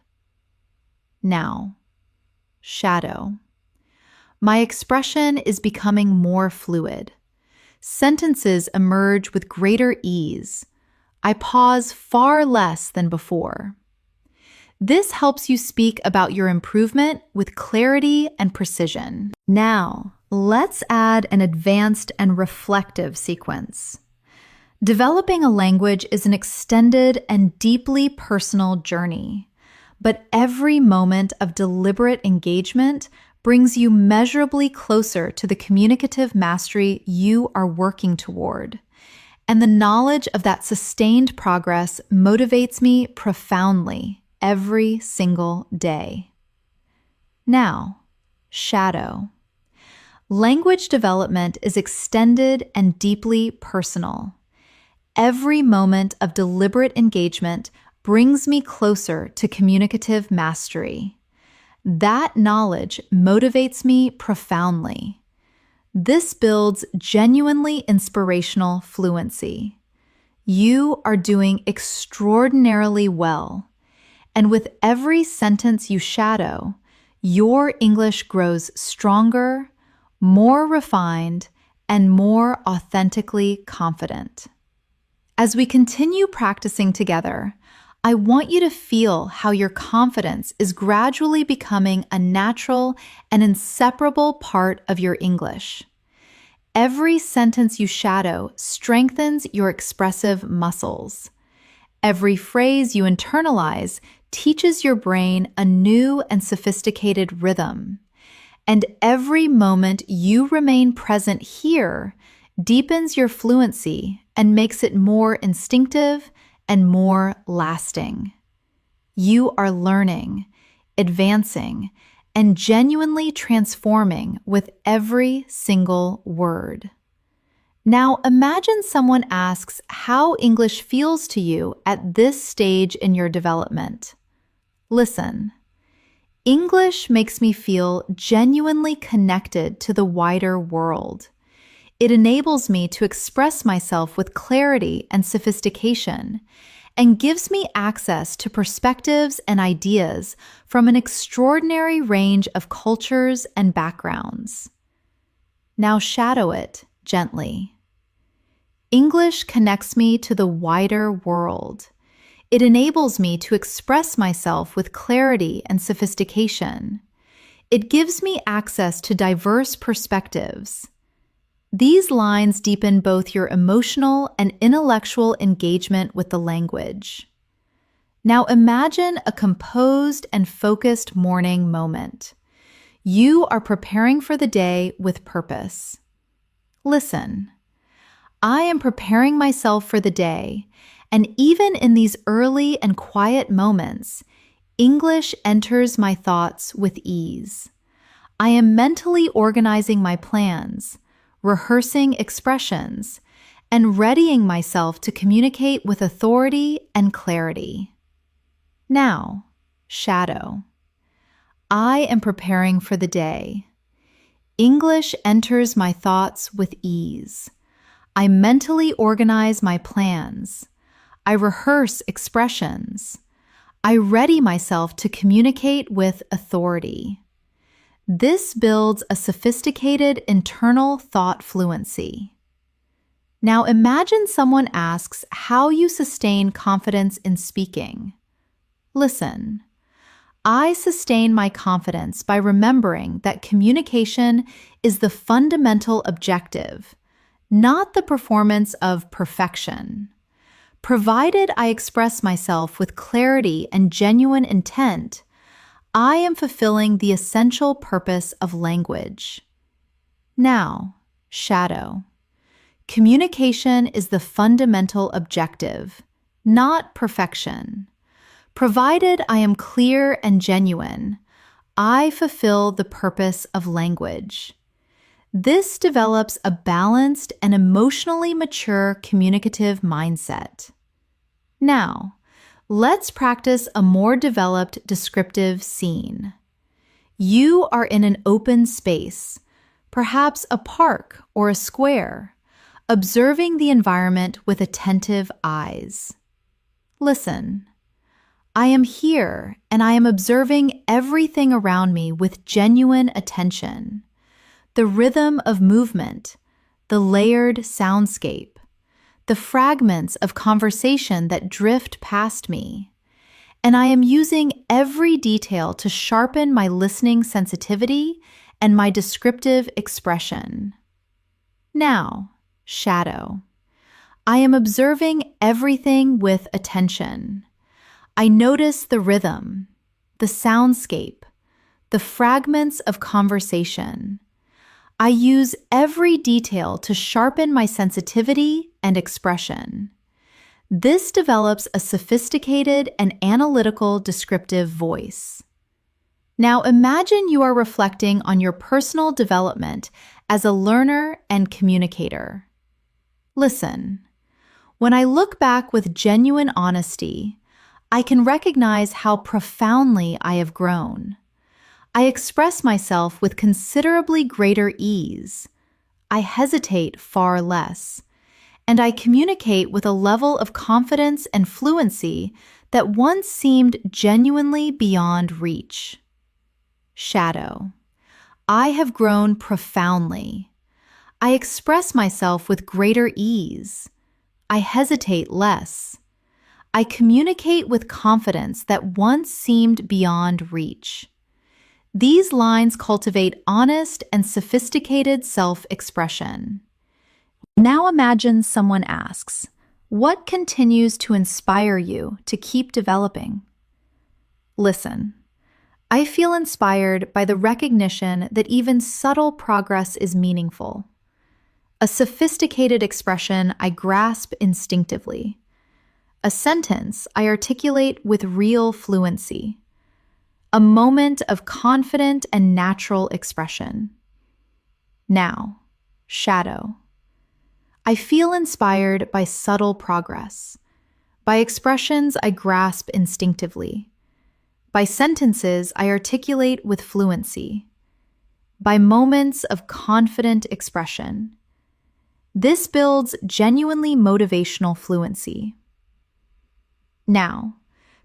Now, shadow. My expression is becoming more fluid. Sentences emerge with greater ease. I pause far less than before. This helps you speak about your improvement with clarity and precision. Now, let's add an advanced and reflective sequence. Developing a language is an extended and deeply personal journey, but every moment of deliberate engagement brings you measurably closer to the communicative mastery you are working toward. And the knowledge of that sustained progress motivates me profoundly every single day. Now, shadow. Language development is extended and deeply personal. Every moment of deliberate engagement brings me closer to communicative mastery. That knowledge motivates me profoundly. This builds genuinely inspirational fluency. You are doing extraordinarily well. And with every sentence you shadow, your English grows stronger, more refined, and more authentically confident. As we continue practicing together, I want you to feel how your confidence is gradually becoming a natural and inseparable part of your English. Every sentence you shadow strengthens your expressive muscles. Every phrase you internalize teaches your brain a new and sophisticated rhythm. And every moment you remain present here deepens your fluency and makes it more instinctive and more lasting. You are learning, advancing, and genuinely transforming with every single word. Now imagine someone asks how English feels to you at this stage in your development. Listen. English makes me feel genuinely connected to the wider world. It enables me to express myself with clarity and sophistication, and gives me access to perspectives and ideas from an extraordinary range of cultures and backgrounds. Now shadow it gently. English connects me to the wider world. It enables me to express myself with clarity and sophistication. It gives me access to diverse perspectives. These lines deepen both your emotional and intellectual engagement with the language. Now imagine a composed and focused morning moment. You are preparing for the day with purpose. Listen. I am preparing myself for the day, and even in these early and quiet moments, English enters my thoughts with ease. I am mentally organizing my plans, rehearsing expressions, and readying myself to communicate with authority and clarity. Now, shadow. I am preparing for the day. English enters my thoughts with ease. I mentally organize my plans. I rehearse expressions. I ready myself to communicate with authority. This builds a sophisticated internal thought fluency. Now imagine someone asks how you sustain confidence in speaking. Listen. I sustain my confidence by remembering that communication is the fundamental objective, not the performance of perfection. Provided I express myself with clarity and genuine intent, I am fulfilling the essential purpose of language. Now, shadow. Communication is the fundamental objective, not perfection. Provided I am clear and genuine, I fulfill the purpose of language. This develops a balanced and emotionally mature communicative mindset. Now, let's practice a more developed descriptive scene. You are in an open space, perhaps a park or a square, observing the environment with attentive eyes. Listen. I am here and I am observing everything around me with genuine attention. The rhythm of movement, the layered soundscape, the fragments of conversation that drift past me. And I am using every detail to sharpen my listening sensitivity and my descriptive expression. Now, shadow. I am observing everything with attention. I notice the rhythm, the soundscape, the fragments of conversation. I use every detail to sharpen my sensitivity and expression. This develops a sophisticated and analytical descriptive voice. Now imagine you are reflecting on your personal development as a learner and communicator. Listen, when I look back with genuine honesty, I can recognize how profoundly I have grown. I express myself with considerably greater ease. I hesitate far less. And I communicate with a level of confidence and fluency that once seemed genuinely beyond reach. Shadow. I have grown profoundly. I express myself with greater ease. I hesitate less. I communicate with confidence that once seemed beyond reach. These lines cultivate honest and sophisticated self-expression. Now imagine someone asks, what continues to inspire you to keep developing? Listen, I feel inspired by the recognition that even subtle progress is meaningful. A sophisticated expression I grasp instinctively. A sentence I articulate with real fluency. A moment of confident and natural expression. Now, shadow. I feel inspired by subtle progress, by expressions I grasp instinctively, by sentences I articulate with fluency, by moments of confident expression. This builds genuinely motivational fluency. Now,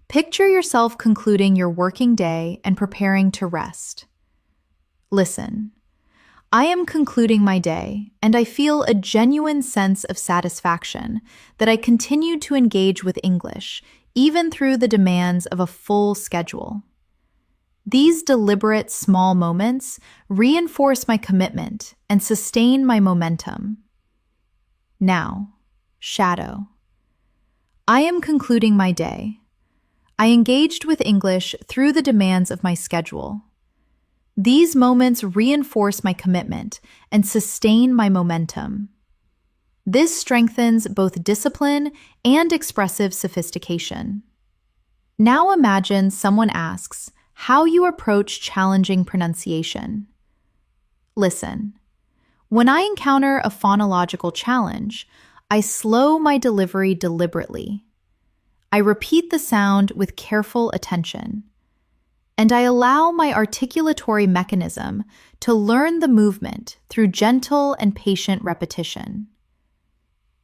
picture yourself concluding your working day and preparing to rest. Listen, I am concluding my day, and I feel a genuine sense of satisfaction that I continue to engage with English, even through the demands of a full schedule. These deliberate small moments reinforce my commitment and sustain my momentum. Now, shadow. I am concluding my day. I engaged with English through the demands of my schedule. These moments reinforce my commitment and sustain my momentum. This strengthens both discipline and expressive sophistication. Now imagine someone asks how you approach challenging pronunciation. Listen, when I encounter a phonological challenge, I slow my delivery deliberately. I repeat the sound with careful attention. And I allow my articulatory mechanism to learn the movement through gentle and patient repetition.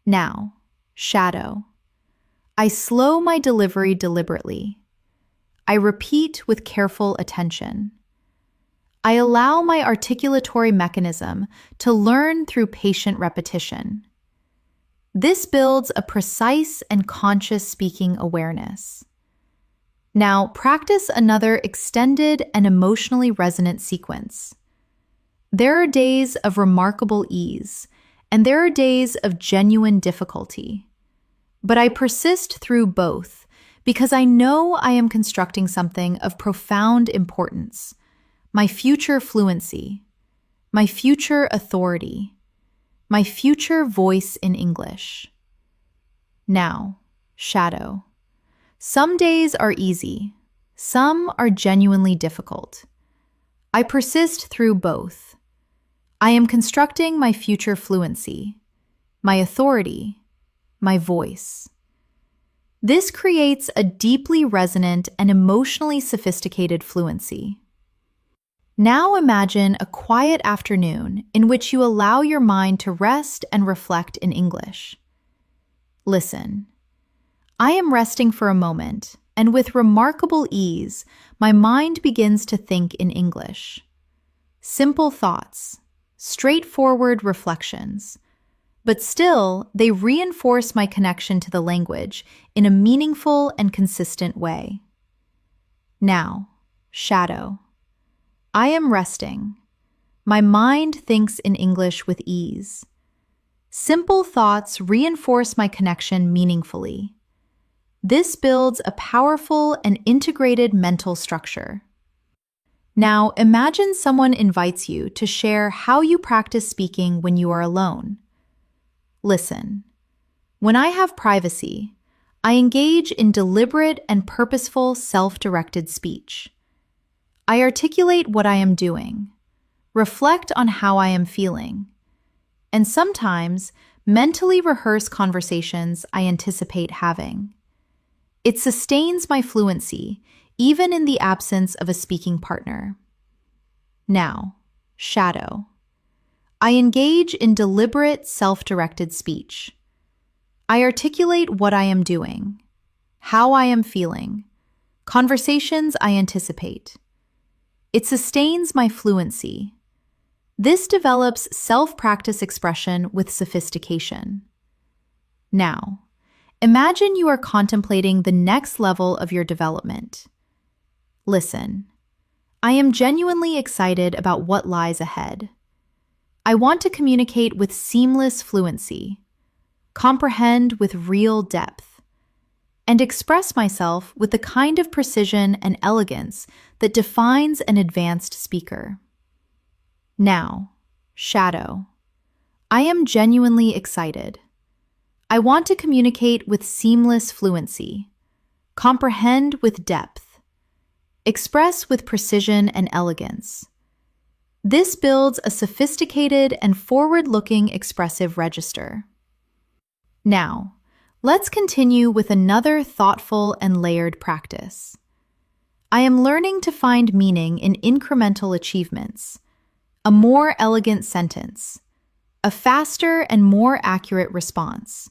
Now, shadow. I slow my delivery deliberately. I repeat with careful attention. I allow my articulatory mechanism to learn through patient repetition. This builds a precise and conscious speaking awareness. Now, practice another extended and emotionally resonant sequence. There are days of remarkable ease, and there are days of genuine difficulty. But I persist through both because I know I am constructing something of profound importance: my future fluency, my future authority, my future voice in English. Now, shadow. Some days are easy, some are genuinely difficult. I persist through both. I am constructing my future fluency, my authority, my voice. This creates a deeply resonant and emotionally sophisticated fluency. Now imagine a quiet afternoon in which you allow your mind to rest and reflect in English. Listen. I am resting for a moment, and with remarkable ease, my mind begins to think in English. Simple thoughts, straightforward reflections, but still, they reinforce my connection to the language in a meaningful and consistent way. Now, shadow. I am resting. My mind thinks in English with ease. Simple thoughts reinforce my connection meaningfully. This builds a powerful and integrated mental structure. Now, imagine someone invites you to share how you practice speaking when you are alone. Listen. When I have privacy, I engage in deliberate and purposeful self-directed speech. I articulate what I am doing, reflect on how I am feeling, and sometimes mentally rehearse conversations I anticipate having. It sustains my fluency, even in the absence of a speaking partner. Now, shadow. I engage in deliberate, self-directed speech. I articulate what I am doing, how I am feeling, conversations I anticipate. It sustains my fluency. This develops self-practice expression with sophistication. Now, imagine you are contemplating the next level of your development. Listen. I am genuinely excited about what lies ahead. I want to communicate with seamless fluency, comprehend with real depth, and express myself with the kind of precision and elegance that defines an advanced speaker. Now, shadow. I am genuinely excited. I want to communicate with seamless fluency, comprehend with depth, express with precision and elegance. This builds a sophisticated and forward-looking expressive register. Now, let's continue with another thoughtful and layered practice. I am learning to find meaning in incremental achievements, a more elegant sentence, a faster and more accurate response,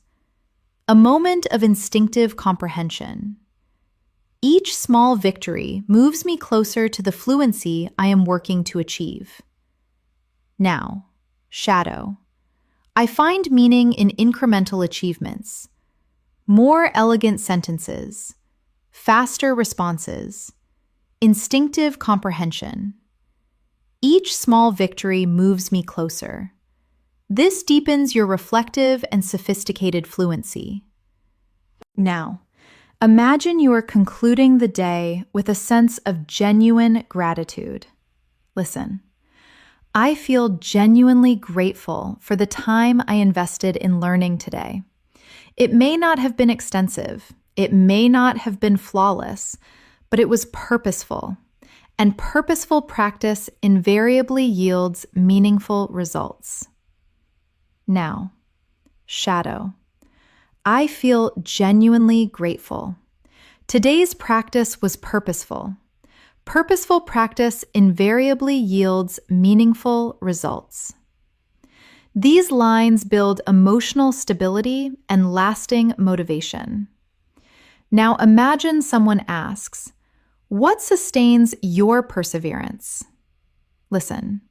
a moment of instinctive comprehension. Each small victory moves me closer to the fluency I am working to achieve. Now, shadow. I find meaning in incremental achievements, more elegant sentences, faster responses, instinctive comprehension. Each small victory moves me closer. This deepens your reflective and sophisticated fluency. Now, imagine you are concluding the day with a sense of genuine gratitude. Listen. I feel genuinely grateful for the time I invested in learning today. It may not have been extensive, it may not have been flawless, but it was purposeful, and purposeful practice invariably yields meaningful results. Now, shadow. I feel genuinely grateful. Today's practice was purposeful. Purposeful practice invariably yields meaningful results. These lines build emotional stability and lasting motivation. Now imagine someone asks, "What sustains your perseverance?" Listen.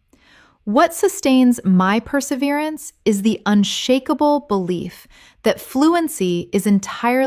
What sustains my perseverance is the unshakable belief that fluency is entirely